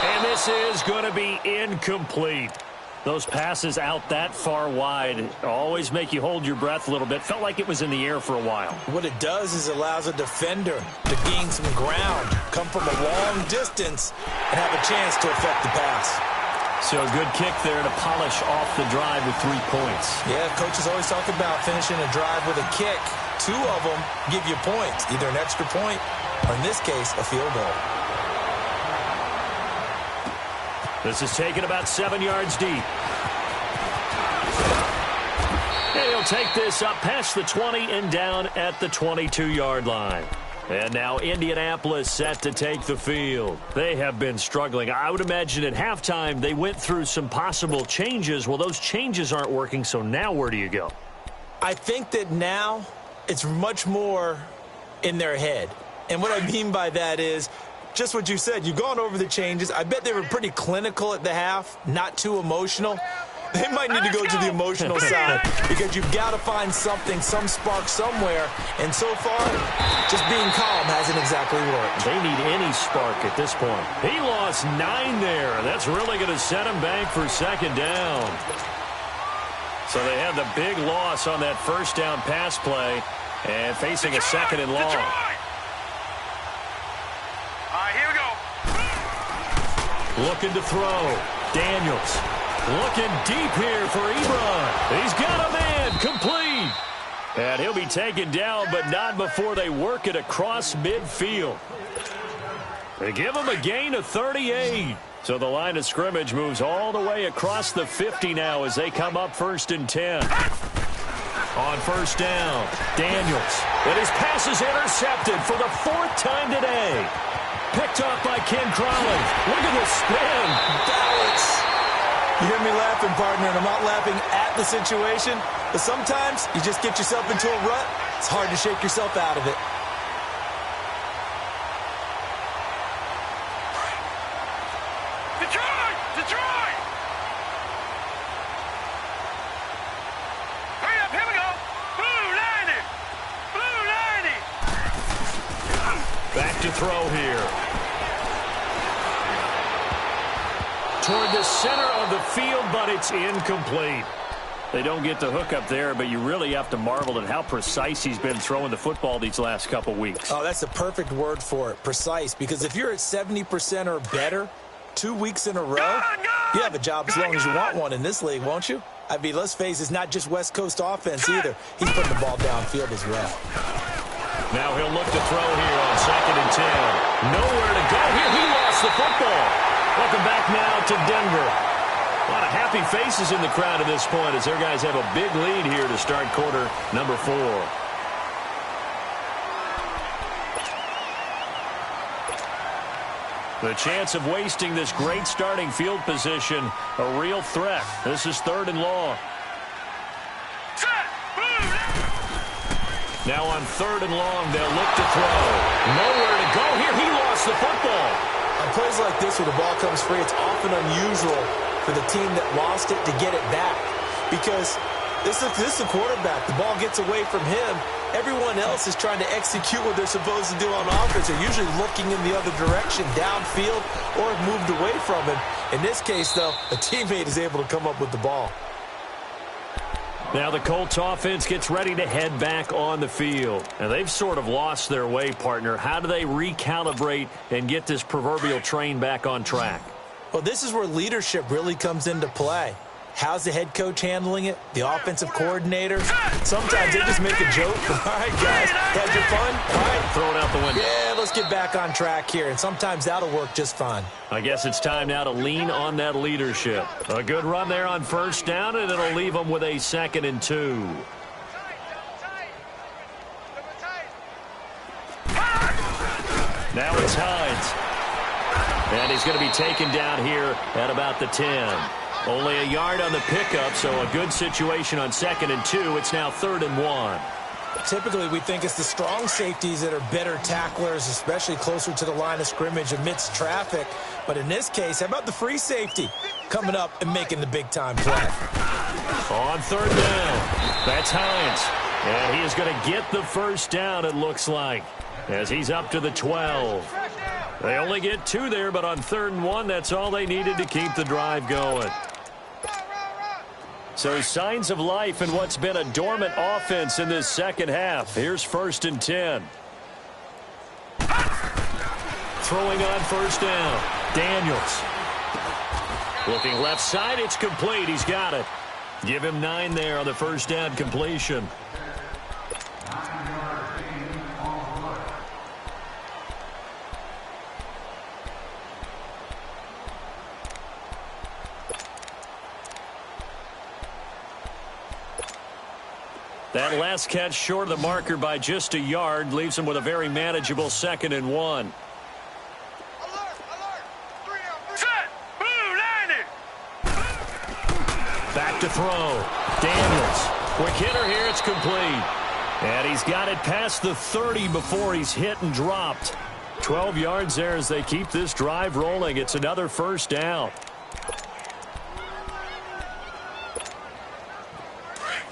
And this is going to be incomplete. Those passes out that far wide always make you hold your breath a little bit. Felt like it was in the air for a while. What it does is it allows a defender to gain some ground, come from a long distance, and have a chance to affect the pass. So a good kick there to polish off the drive with 3 points. Yeah, coaches always talk about finishing a drive with a kick. 2 of them give you points, either an extra point or, in this case, a field goal. This is taken about 7 yards deep. And he'll take this up past the 20 and down at the 22-yard line. And now Indianapolis set to take the field. They have been struggling. I would imagine at halftime they went through some possible changes. Well, those changes aren't working, so now where do you go? I think that now it's much more in their head. And what I mean by that is just what you said. You've gone over the changes. I bet they were pretty clinical at the half, not too emotional. They might need to go to the emotional side because you've got to find something, some spark somewhere. And so far, just being calm hasn't exactly worked. They need any spark at this point. He lost 9 there. That's really going to set him back for 2nd down. So they had the big loss on that 1st down pass play and facing a 2nd and long. Here we go. Looking to throw. Daniels. Looking deep here for Ebron. He's got a man. Complete. And he'll be taken down, but not before they work it across midfield. They give him a gain of 38. So the line of scrimmage moves all the way across the 50 now as they come up 1st and 10. On 1st down, Daniels. And his pass is intercepted for the 4th time today. Picked off by Ken Crowley. Look at the spin. Balance. You hear me laughing, partner, and I'm not laughing at the situation, but sometimes you just get yourself into a rut. It's hard to shake yourself out of it. Detroit! Hurry up, here we go. Blue 90. Back to throw here. Toward the center of the field, but it's incomplete. They don't get the hook up there, but you really have to marvel at how precise he's been throwing the football these last couple weeks. Oh, that's the perfect word for it, precise, because if you're at 70% or better 2 weeks in a row, you have a job as long as you want one in this league, won't you? I mean, let's face it, it's not just West Coast offense either. He's putting the ball downfield as well. Now he'll look to throw here on 2nd and 10. Nowhere to go here. He lost the football. Welcome back now to Denver. A lot of happy faces in the crowd at this point as their guys have a big lead here to start quarter number 4. The chance of wasting this great starting field position, a real threat. This is 3rd and long. Now on 3rd and long, they'll look to throw. Nowhere to go here. He lost the football. On plays like this where the ball comes free, it's often unusual for the team that lost it to get it back. Because this is a quarterback. The ball gets away from him. Everyone else is trying to execute what they're supposed to do on offense. They're usually looking in the other direction, downfield, or have moved away from him. In this case, though, a teammate is able to come up with the ball. Now the Colts offense gets ready to head back on the field. And they've sort of lost their way, partner. How do they recalibrate and get this proverbial train back on track? Well, this is where leadership really comes into play. How's the head coach handling it? The offensive coordinator? Sometimes they just make a joke. All right, guys, had your fun? All right. Throw it out the window. Yeah, let's get back on track here. And sometimes that'll work just fine. I guess it's time now to lean on that leadership. A good run there on 1st down, and it'll leave them with a 2nd and 2. Now it's Hines. And he's going to be taken down here at about the 10. Only a yard on the pickup, so a good situation on 2nd and 2. It's now 3rd and 1. Typically, we think it's the strong safeties that are better tacklers, especially closer to the line of scrimmage amidst traffic. But in this case, how about the free safety coming up and making the big-time play? On 3rd down, that's Hines. And he is going to get the 1st down, it looks like, as he's up to the 12. They only get 2 there, but on 3rd and 1, that's all they needed to keep the drive going. So signs of life in what's been a dormant offense in this 2nd half. Here's 1st and 10. Throwing on 1st down. Daniels. Looking left side, it's complete. He's got it. Give him 9 there on the 1st down completion. That last catch short of the marker by just a yard leaves him with a very manageable 2nd and 1. Back to throw. Daniels. Quick hitter here. It's complete. And he's got it past the 30 before he's hit and dropped. 12 yards there as they keep this drive rolling. It's another 1st down.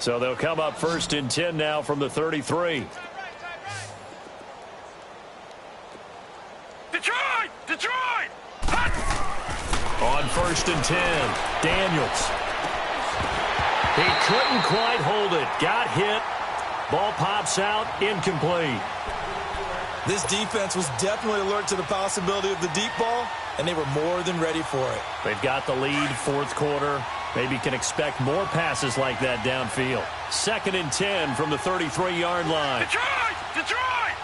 So they'll come up 1st and 10 now from the 33. Detroit! Detroit! On 1st and 10, Daniels. He couldn't quite hold it. Got hit. Ball pops out. Incomplete. This defense was definitely alert to the possibility of the deep ball, and they were more than ready for it. They've got the lead, 4th quarter. Maybe can expect more passes like that downfield. 2nd and 10 from the 33-yard line. Detroit! Detroit!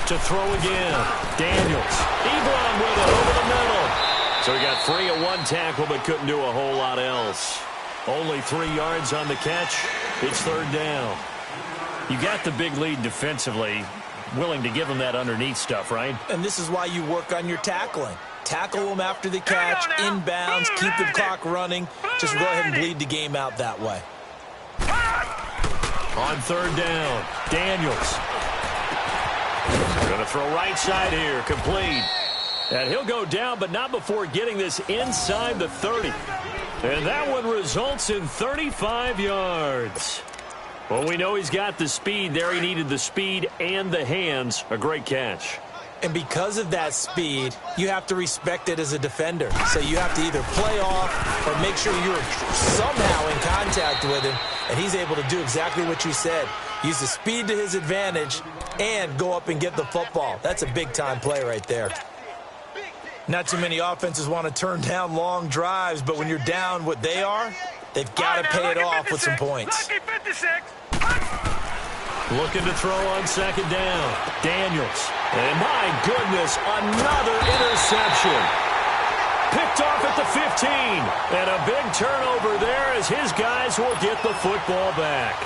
To throw again. Daniels. Ebron with it over the middle. So he got free of 1 tackle but couldn't do a whole lot else. Only 3 yards on the catch. It's 3rd down. You got the big lead defensively. Willing to give them that underneath stuff, right? And this is why you work on your tackling. Tackle them after the catch, inbounds, keep the clock running. Just go ahead and bleed the game out that way. On 3rd down, Daniels. Going to throw right side here, complete. And he'll go down, but not before getting this inside the 30. And that one results in 35 yards. Well, we know he's got the speed there. He needed the speed and the hands. A great catch. And because of that speed, you have to respect it as a defender. So you have to either play off or make sure you're somehow in contact with him. And he's able to do exactly what you said. Use the speed to his advantage and go up and get the football. That's a big-time play right there. Not too many offenses want to turn down long drives, but when you're down what they are, they've got to pay it off with some points. Looking to throw on second down. Daniels. And my goodness, another interception. Picked off at the 15. And a big turnover there as his guys will get the football back.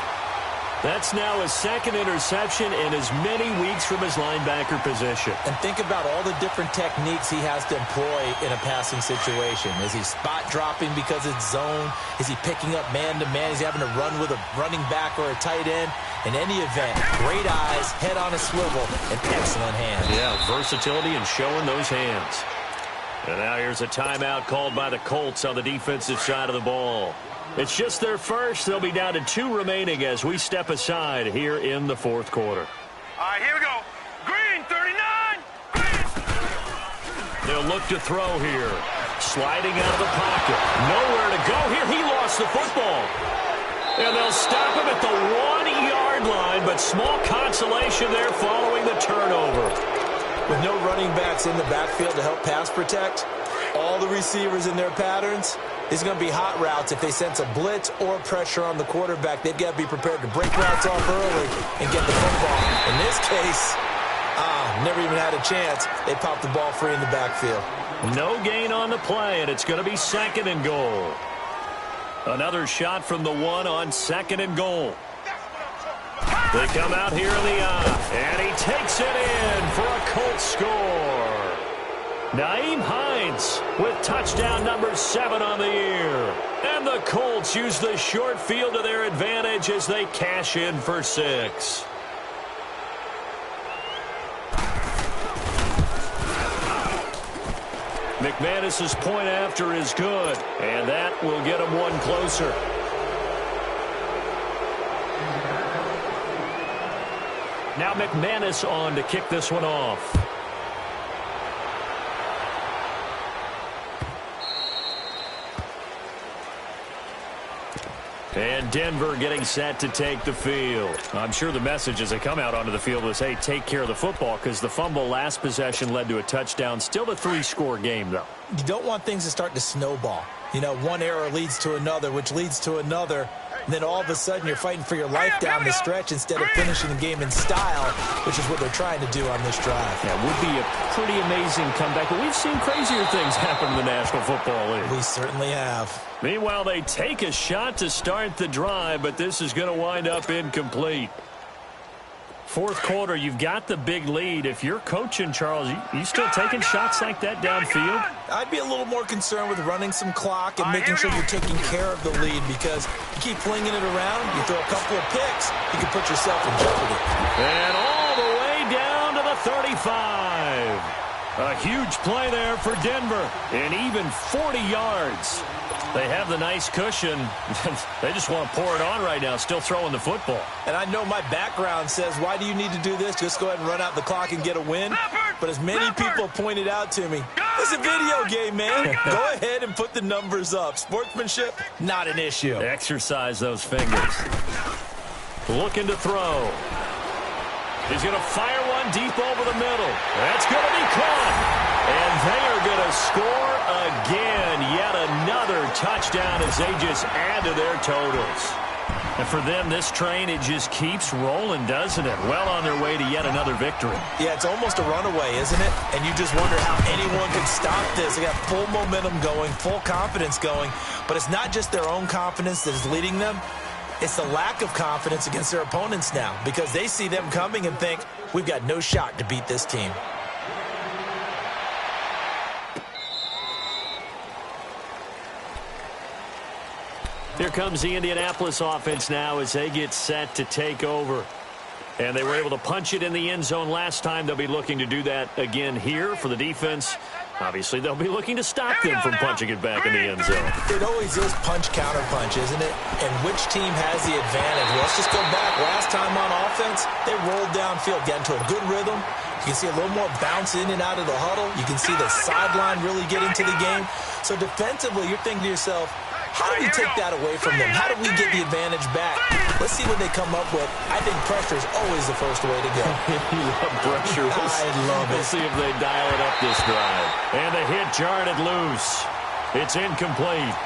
That's now his second interception in as many weeks from his linebacker position. And think about all the different techniques he has to employ in a passing situation. Is he spot dropping because it's zone? Is he picking up man-to-man? Is he having to run with a running back or a tight end? In any event, great eyes, head on a swivel, and excellent hands. Yeah, versatility and showing those hands. And now here's a timeout called by the Colts on the defensive side of the ball. It's just their first. They'll be down to 2 remaining as we step aside here in the fourth quarter. All right, here we go. Green, 39. Green. They'll look to throw here. Sliding out of the pocket. Nowhere to go here. He lost the football. And they'll stop him at the 1-yard line, but small consolation there following the turnover. With no running backs in the backfield to help pass protect, all the receivers in their patterns, it's going to be hot routes. If they sense a blitz or pressure on the quarterback, they've got to be prepared to break routes off early and get the football. In this case, never even had a chance. They popped the ball free in the backfield. No gain on the play, and it's going to be 2nd and goal. Another shot from the 1 on 2nd and goal. They come out here in the eye, and he takes it in for a Colts score. Nyheim Hines with touchdown number 7 on the year. And the Colts use the short field to their advantage as they cash in for 6. McManus's point after is good, and that will get him 1 closer. Now McManus on to kick this one off. And Denver getting set to take the field. I'm sure the message as they come out onto the field was, hey, take care of the football, because the fumble last possession led to a touchdown. Still a 3-score game, though. You don't want things to start to snowball. You know, one error leads to another, which leads to another. And then all of a sudden you're fighting for your life down the stretch instead of finishing the game in style, which is what they're trying to do on this drive. Yeah, it would be a pretty amazing comeback, but we've seen crazier things happen in the National Football League. We certainly have. Meanwhile, they take a shot to start the drive, but this is going to wind up incomplete. Fourth quarter, you've got the big lead. If you're coaching, Charles, you still taking shots like that downfield? I'd be a little more concerned with running some clock and making sure you're taking care of the lead, because you keep flinging it around, you throw a couple of picks, you can put yourself in jeopardy. And all the way down to the 35. A huge play there for Denver, and even 40 yards. They have the nice cushion. They just want to pour it on right now, still throwing the football. And I know my background says, why do you need to do this? Just go ahead and run out the clock and get a win. But as many people pointed out to me, it's a video game, man. Go ahead and put the numbers up. Sportsmanship, not an issue. Exercise those fingers. Looking to throw. He's going to fire one deep over the middle. That's going to be caught. And they are going to score again. Yet another touchdown as they just add to their totals. And for them, this train, it just keeps rolling, doesn't it? Well on their way to yet another victory. Yeah, it's almost a runaway, isn't it? And you just wonder how anyone can stop this. They got full momentum going, full confidence going. But it's not just their own confidence that is leading them. It's the lack of confidence against their opponents now, because they see them coming and think, we've got no shot to beat this team. Here comes the Indianapolis offense now as they get set to take over. And they were able to punch it in the end zone last time. They'll be looking to do that again here for the defense. Obviously, they'll be looking to stop them from punching it back in the end zone. It always is punch-counter-punch, isn't it? And which team has the advantage? Well, let's just go back. Last time on offense, they rolled downfield, got into a good rhythm. You can see a little more bounce in and out of the huddle. You can see the sideline really get into the game. So defensively, you're thinking to yourself, How do we take that away from them? How do we get the advantage back? Let's see what they come up with. I think pressure is always the first way to go. You love pressure. I love it. We'll see if they dial it up this drive. And the hit jarred it loose. It's incomplete.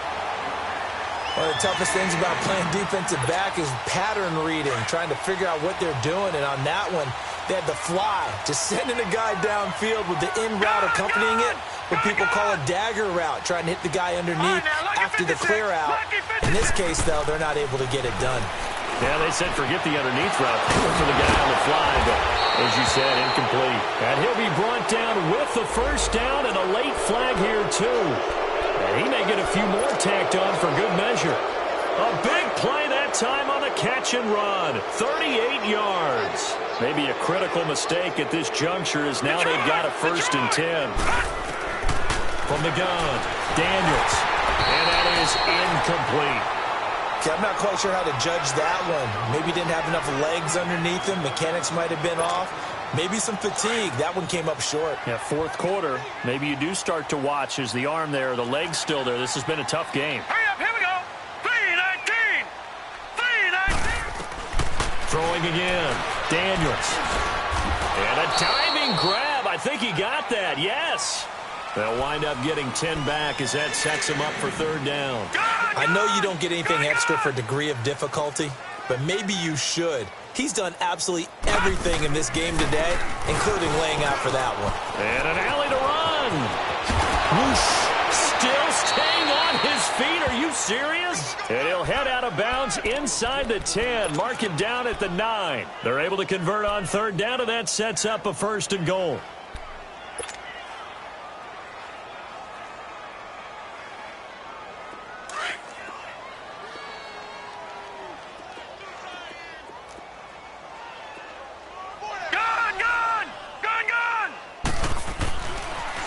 One of the toughest things about playing defensive back is pattern reading, trying to figure out what they're doing. And on that one, they had the fly, just sending a guy downfield with the in route accompanying it, what people call a dagger route, trying to hit the guy underneath after the clear out. In this case, though, they're not able to get it done. Yeah, they said forget the underneath route for the guy on the fly, but as you said, incomplete. And he'll be brought down with the first down and a late flag here, too. And he may get a few more tacked on for good measure. A big play that time on the catch and run. 38 yards. Maybe a critical mistake at this juncture as now they've got a 1st and 10. From the gun, Daniels. And that is incomplete. Okay, I'm not quite sure how to judge that one. Maybe didn't have enough legs underneath him. Mechanics might have been off. Maybe some fatigue. That one came up short. Yeah, 4th quarter. Maybe you do start to watch as the arm there, the leg's still there. This has been a tough game. Hurry up, here we go. 3-19. 3-19. Throwing again. Daniels. And a diving grab. I think he got that. Yes. They'll wind up getting 10 back as that sets him up for 3rd down. I know you don't get anything extra for degree of difficulty, but maybe you should. He's done absolutely everything in this game today, including laying out for that one. And an alley to run. Whoosh. Still staying on his feet. Are you serious? And he'll head out of bounds inside the 10. Mark him down at the 9. They're able to convert on 3rd down, and that sets up a 1st and goal.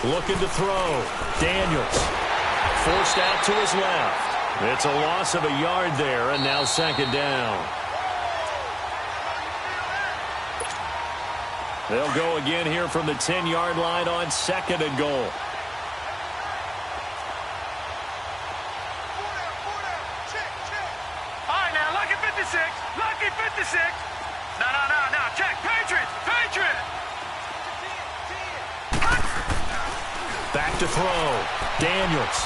Looking to throw. Daniels. Forced out to his left. It's a loss of a yard there, and now 2nd down. They'll go again here from the 10-yard line on 2nd and goal. All right, now, lucky 56. Lucky 56. No. Check. Patriots. Back to throw. Daniels.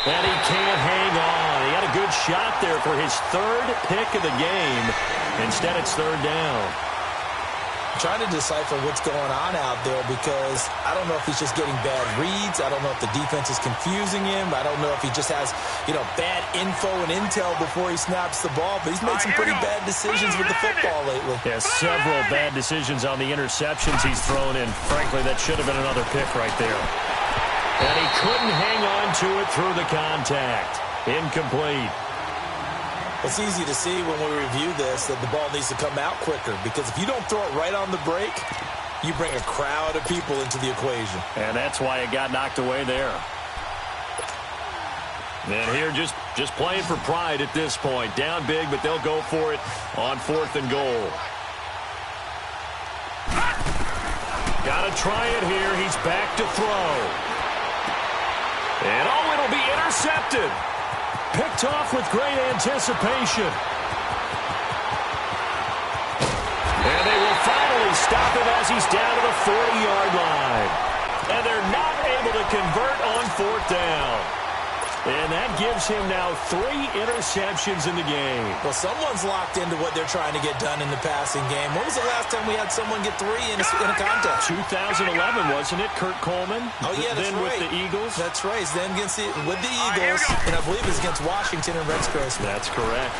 And he can't hang on. He had a good shot there for his 3rd pick of the game. Instead, it's 3rd down. I'm trying to decipher what's going on out there because I don't know if he's just getting bad reads. I don't know if the defense is confusing him. I don't know if he just has, bad info and intel before he snaps the ball. But he's made some pretty bad decisions with the football lately. Yeah, several bad decisions on the interceptions he's thrown in. Frankly, that should have been another pick right there. And he couldn't hang on to it through the contact. Incomplete. It's easy to see when we review this that the ball needs to come out quicker because if you don't throw it right on the break, you bring a crowd of people into the equation. And that's why it got knocked away there. And here just playing for pride at this point. Down big, but they'll go for it on 4th and goal. Got to try it here. He's back to throw. And it'll be intercepted. Picked off with great anticipation. And they will finally stop him as he's down to the 40-yard line. And they're not able to convert on 4th down. And that gives him now 3 interceptions in the game. Well, someone's locked into what they're trying to get done in the passing game. When was the last time we had someone get 3 in a contest? 2011, wasn't it? Kurt Coleman? Oh, yeah, that's then right. With the Eagles? That's right. Then with the Eagles, and I believe it's against Washington and Rex Grossman. That's correct.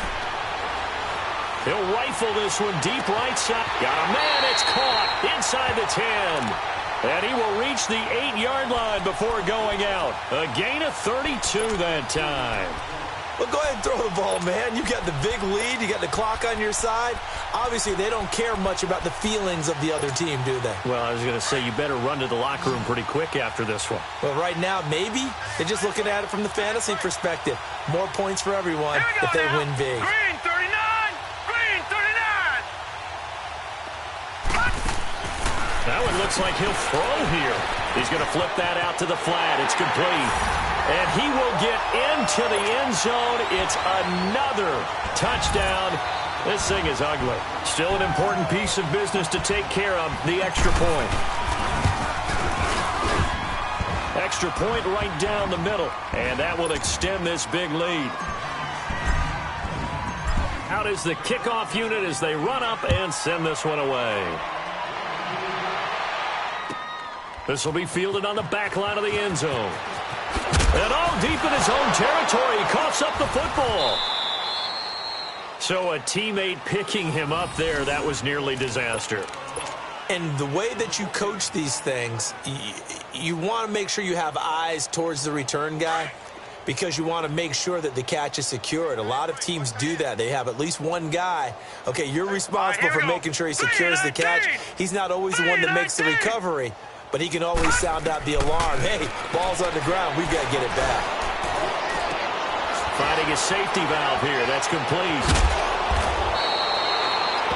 He'll rifle this one deep right side. Got a man. It's caught inside the 10. And he will reach the 8-yard line before going out. A gain of 32 that time. Well, go ahead and throw the ball, man. You got the big lead. You got the clock on your side. Obviously, they don't care much about the feelings of the other team, do they? Well, I was going to say, you better run to the locker room pretty quick after this one. Well, right now, maybe. They're just looking at it from the fantasy perspective. More points for everyone if they win big. Green 39. Green 39. That one looks like he'll throw here. He's going to flip that out to the flat. It's complete. And he will get into the end zone. It's another touchdown. This thing is ugly. Still an important piece of business to take care of, the extra point. Extra point right down the middle. And that will extend this big lead. Out is the kickoff unit as they run up and send this one away. This will be fielded on the back line of the end zone. And deep in his own territory, he coughs up the football. So a teammate picking him up there, that was nearly disaster. And the way that you coach these things, you want to make sure you have eyes towards the return guy because you want to make sure that the catch is secured. A lot of teams do that. They have at least one guy. Okay, you're responsible for making sure he secures the catch. He's not always the one that makes the recovery, but he can always sound out the alarm. Hey, ball's on the ground. We've got to get it back. Finding a safety valve here. That's complete.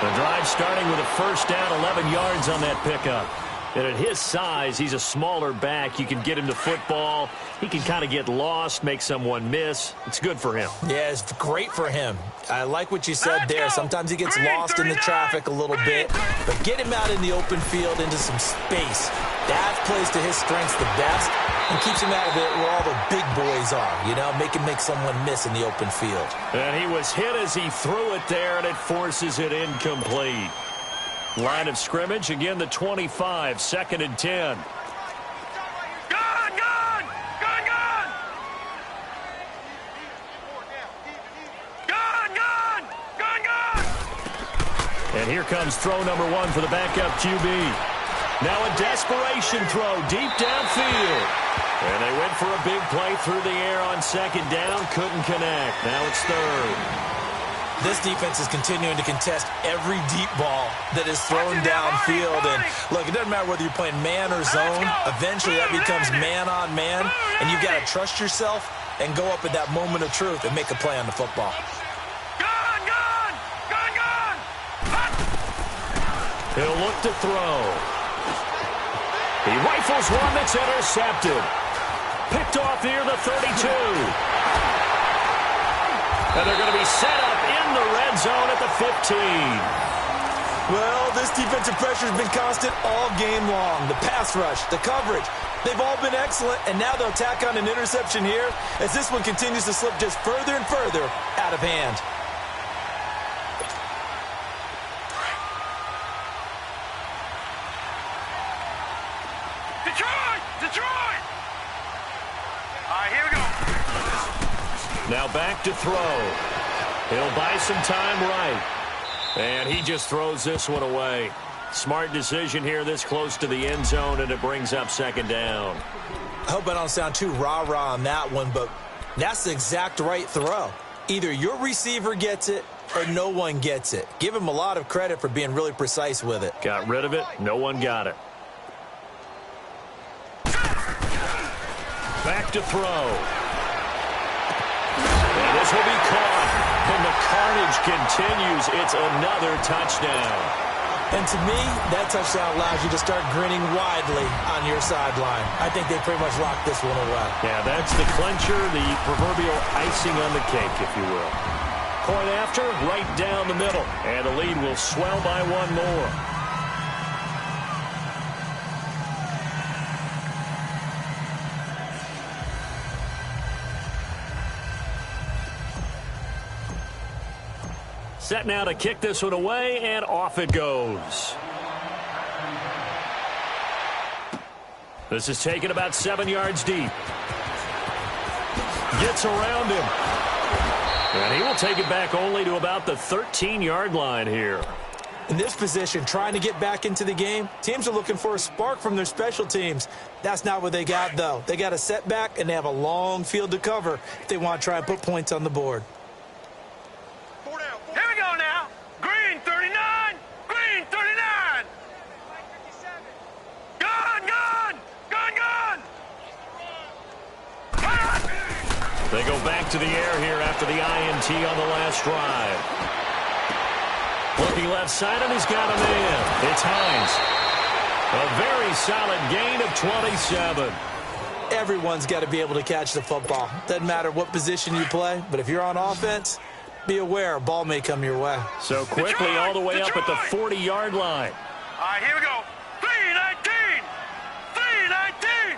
The drive starting with a first down, 11 yards on that pickup. And at his size, he's a smaller back. You can get him to football. He can kind of get lost, make someone miss. It's good for him. Yeah, it's great for him. I like what you said there. Sometimes he gets lost in the traffic a little bit. But get him out in the open field into some space. That plays to his strengths the best and keeps him out of it where all the big boys are. You know, make him make someone miss in the open field. And he was hit as he threw it there, and it forces it incomplete. Line of scrimmage, again the 25, 2nd and 10. Gone! Gone! Gone! Gone! Gone! Gone! Gone! Gone! And here comes throw number 1 for the backup QB. Now a desperation throw deep downfield. And they went for a big play through the air on 2nd down. Couldn't connect. Now it's 3rd. This defense is continuing to contest every deep ball that is thrown downfield. And, look, it doesn't matter whether you're playing man or zone. Eventually that becomes man on man. And you've got to trust yourself and go up at that moment of truth and make a play on the football. Gone! Gone! Gone! Gone! He'll look to throw. He rifles one that's intercepted. Picked off near the 32. And they're going to be set up in the red zone at the 15. Well, this defensive pressure has been constant all game long. The pass rush, the coverage, they've all been excellent, and now they'll tack on an interception here as this one continues to slip just further and further out of hand. Detroit! Detroit! All right, here we go. Now back to throw. He'll buy some time right. And he just throws this one away. Smart decision here this close to the end zone, and it brings up 2nd down. I hope I don't sound too rah-rah on that one, but that's the exact right throw. Either your receiver gets it or no one gets it. Give him a lot of credit for being really precise with it. Got rid of it. No one got it. Back to throw. And this will be caught. And the carnage continues. It's another touchdown. And to me, that touchdown allows you to start grinning widely on your sideline. I think they pretty much locked this one away. Yeah, that's the clincher, the proverbial icing on the cake, if you will. Point after, right down the middle. And the lead will swell by one more. Set now to kick this one away, and off it goes. This is taken about 7 yards deep. Gets around him. And he will take it back only to about the 13-yard line here. In this position, trying to get back into the game, teams are looking for a spark from their special teams. That's not what they got, though. They got a setback, and they have a long field to cover if they want to try and put points on the board. Here we go now. Green 39. Green 39. Gone! Gone! Gone! Gone! They go back to the air here after the INT on the last drive. Looking left side, and he's got a man. It's Hines. A very solid gain of 27. Everyone's got to be able to catch the football. Doesn't matter what position you play, but if you're on offense, be aware a ball may come your way. So quickly all the way up at the 40-yard line. All right, here we go. 3-19. 3-19.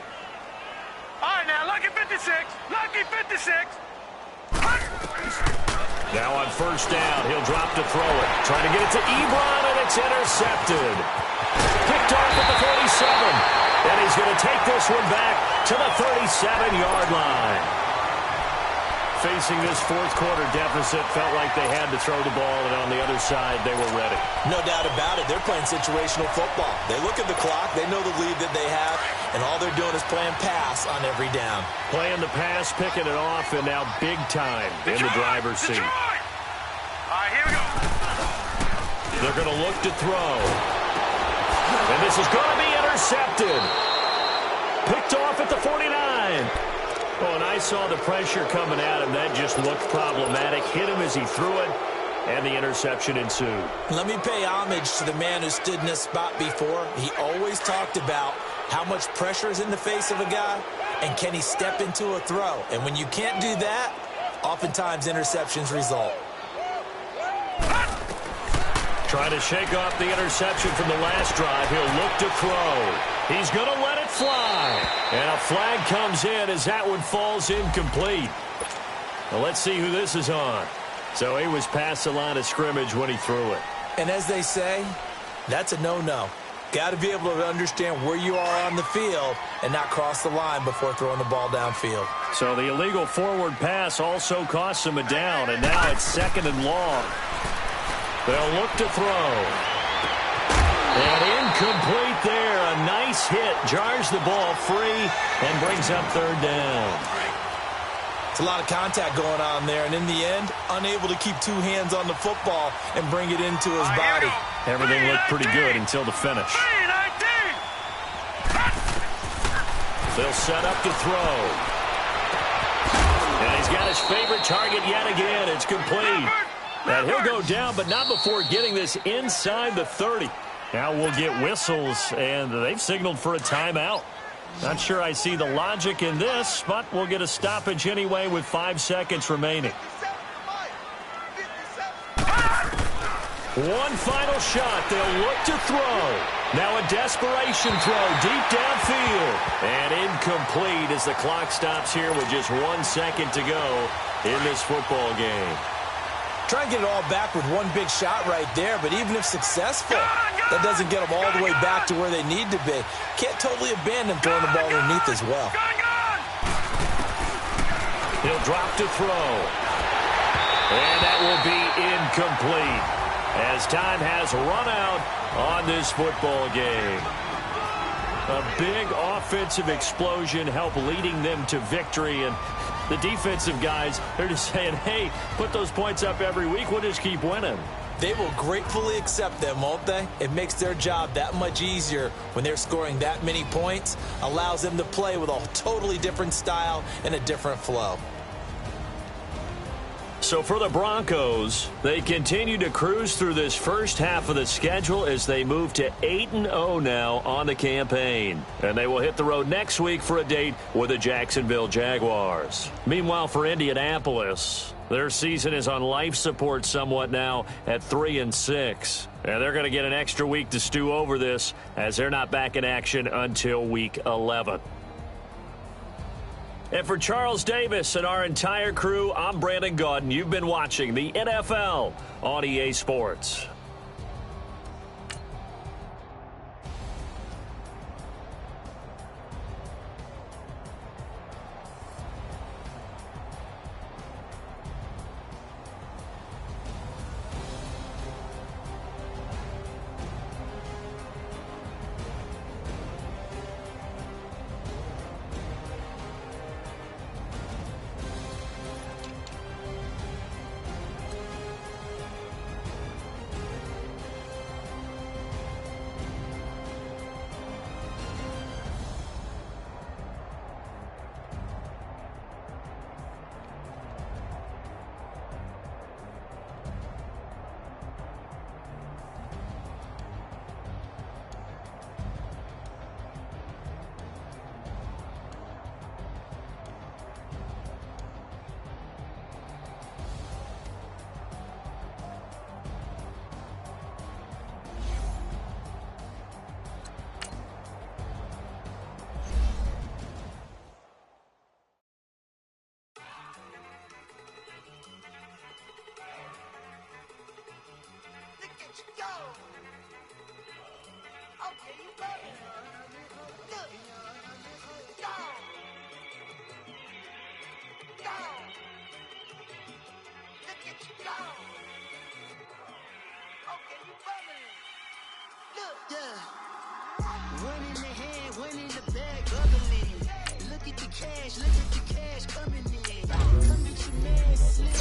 All right, now, lucky 56. Lucky 56. Now on first down, he'll drop to throw it. Trying to get it to Ebron, and it's intercepted. Picked off at the 47. And he's going to take this one back to the 37-yard line. Facing this fourth quarter deficit, felt like they had to throw the ball, and on the other side, they were ready. No doubt about it. They're playing situational football. They look at the clock. They know the lead that they have, and all they're doing is playing pass on every down. Playing the pass, picking it off, and now big time in the driver's seat. All right, here we go. They're going to look to throw. And this is going to be intercepted. Picked off at the 49. Oh, and I saw the pressure coming at him. That just looked problematic. Hit him as he threw it, and the interception ensued. Let me pay homage to the man who stood in this spot before. He always talked about how much pressure is in the face of a guy, and can he step into a throw. And when you can't do that, oftentimes interceptions result. Trying to shake off the interception from the last drive. He'll look to throw. He's going to let it fly. And a flag comes in as that one falls incomplete. Well, let's see who this is on. So he was past the line of scrimmage when he threw it. And as they say, that's a no-no. Got to be able to understand where you are on the field and not cross the line before throwing the ball downfield. So the illegal forward pass also costs him a down, and now it's 2nd and long. They'll look to throw. And incomplete there. A nice hit. Jars the ball free and brings up 3rd down. It's a lot of contact going on there, and in the end, unable to keep 2 hands on the football and bring it into his body. Everything looked pretty good until the finish. They'll set up to throw. And he's got his favorite target yet again. It's complete. And he'll go down, but not before getting this inside the 30. Now we'll get whistles, and they've signaled for a timeout. Not sure I see the logic in this, but we'll get a stoppage anyway with 5 seconds remaining. One final shot. They'll look to throw. Now a desperation throw deep downfield. And incomplete as the clock stops here with just 1 second to go in this football game. Try and get it all back with one big shot right there, but even if successful, that doesn't get them all the way back to where they need to be. Can't totally abandon throwing the ball underneath as well. He'll drop to throw. And that will be incomplete as time has run out on this football game. A big offensive explosion helped leading them to victory, and the defensive guys, they're just saying, hey, put those points up every week. We'll just keep winning. They will gratefully accept them, won't they? It makes their job that much easier when they're scoring that many points. Allows them to play with a totally different style and a different flow. So for the Broncos, they continue to cruise through this first half of the schedule as they move to 8-0 now on the campaign. And they will hit the road next week for a date with the Jacksonville Jaguars. Meanwhile, for Indianapolis, their season is on life support somewhat now at 3-6. And they're going to get an extra week to stew over this as they're not back in action until week 11. And for Charles Davis and our entire crew, I'm Brandon Gaudin. You've been watching the NFL on EA Sports. Go. Okay, you bugging. Look. Go. Go. Look at you go. Okay, you bugging. Look, yeah. One in the hand, one in the bag, bubbling. Look at the cash coming in. Come at your man, slim.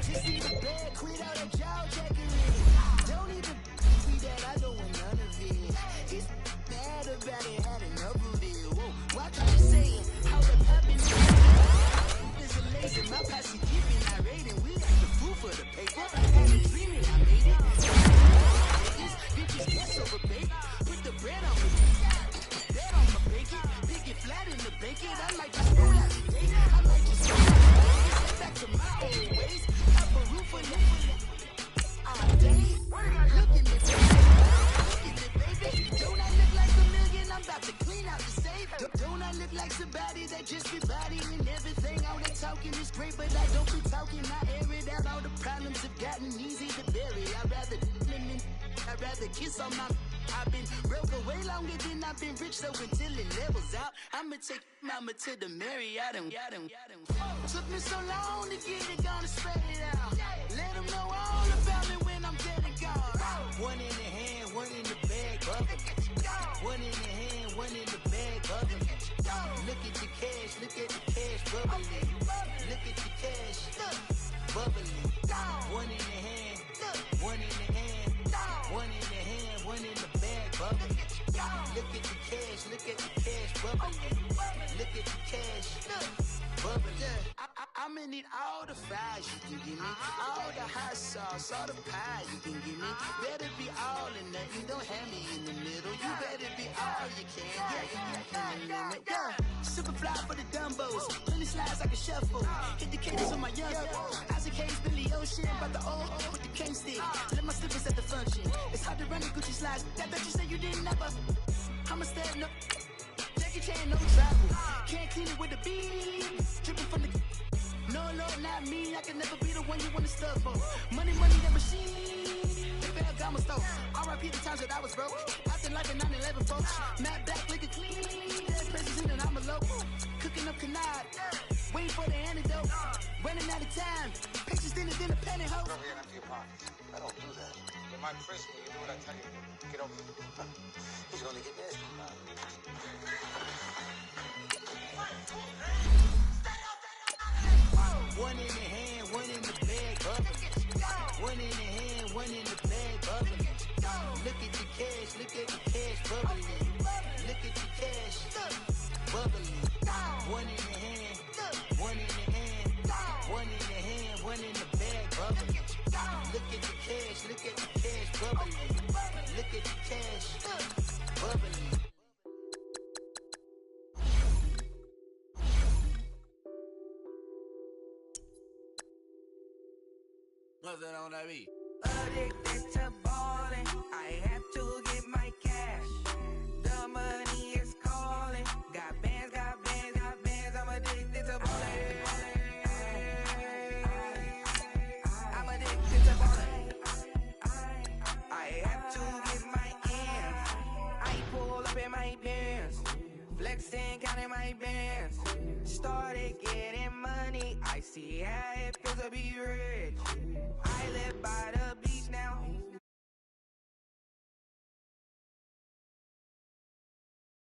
Just need a bag, quit out a jaw jacking. Don't even be that, I don't want none of it. It's bad about it, had enough of it. Whoa, why can't you say it? How the poppin' is a lazy, my posse keeping irate, and we like the food for the paper. Had a dream and I made it. Bitches guess over baby. Put the bread on me. Bread on my bacon. Big it flat in the bacon. I might just roll out the day. I might just roll out the day. Get back to my old ways. Have a roof for you. All day. Look at me, baby. Look at me, baby. Don't I look like a million? I'm about to clean out the safe. Don't I look like somebody that just be bodying everything? All that talking is great, but I don't be talking. I air it out. All the problems have gotten easy to bury. I'd rather kiss on my. I've been broke way longer than I've been rich, so until it levels out, I'ma take mama to the Marriott and took me so long to get it, gonna spread it out. Let them know all about me when I'm dead and gone. One in the hand, one in the bag, bubbling. One in the hand, one in the bag, bubbling. Look at the cash, bubbling. Look at the cash, bubbling. One in the hand, one in the hand. One in the hand, one in the bag, bubbling. Look at the cash, bubbling. Look at the cash, bubbling. I'ma need all the fries you can give me, all the hot sauce, all the pie you can give me. Better be all in nothing, don't have me in the middle. You better be all you can. Yeah. Super fly for the Dumbos, plenty slides like a shuffle. Hit the cadence on my young Isaac Hayes, Billy Ocean, but the old with the cane stick. Let my slippers at the function. It's hard to run the Gucci slides. That bet you say you didn't never. I'ma stand up. Jackie Chan, no travel. Can't clean it with the beat. Dripping from the. No, not me. I can never be the one you wanna stuff for. Money, that machine. The bell got my stove. R.I.P. the times that I was broke. After life in 9/11, folks. Matte back, looking clean. Dead president and I'm a local. Cooking up canard. Waiting for the antidote. Running out of time. Pictures thinner than a penny hoe. Over here, empty your pockets. I don't do that. You're my principal. You do what I tell you. Get over here. He's gonna get nasty. One in the hand, one in the bag, bubbling. One in the hand, one in the bag, bubbling. Look at the cash, bubbling. Look at the cash, bubbling. One in the hand, one in the hand, one in the hand, one in the bag, bubbling. Look at the cash, bubbling. Look at the cash, bubbling. Nothing on that beat. Addicted to ballin', I have to get my cash. The money is calling. Got bands, I'm addicted to ballin'. I'm addicted to ballin'. I have to get my ends. I pull up in my Benz, flexing, counting my bands. Started getting money, I see how it feels to be rich. I live by the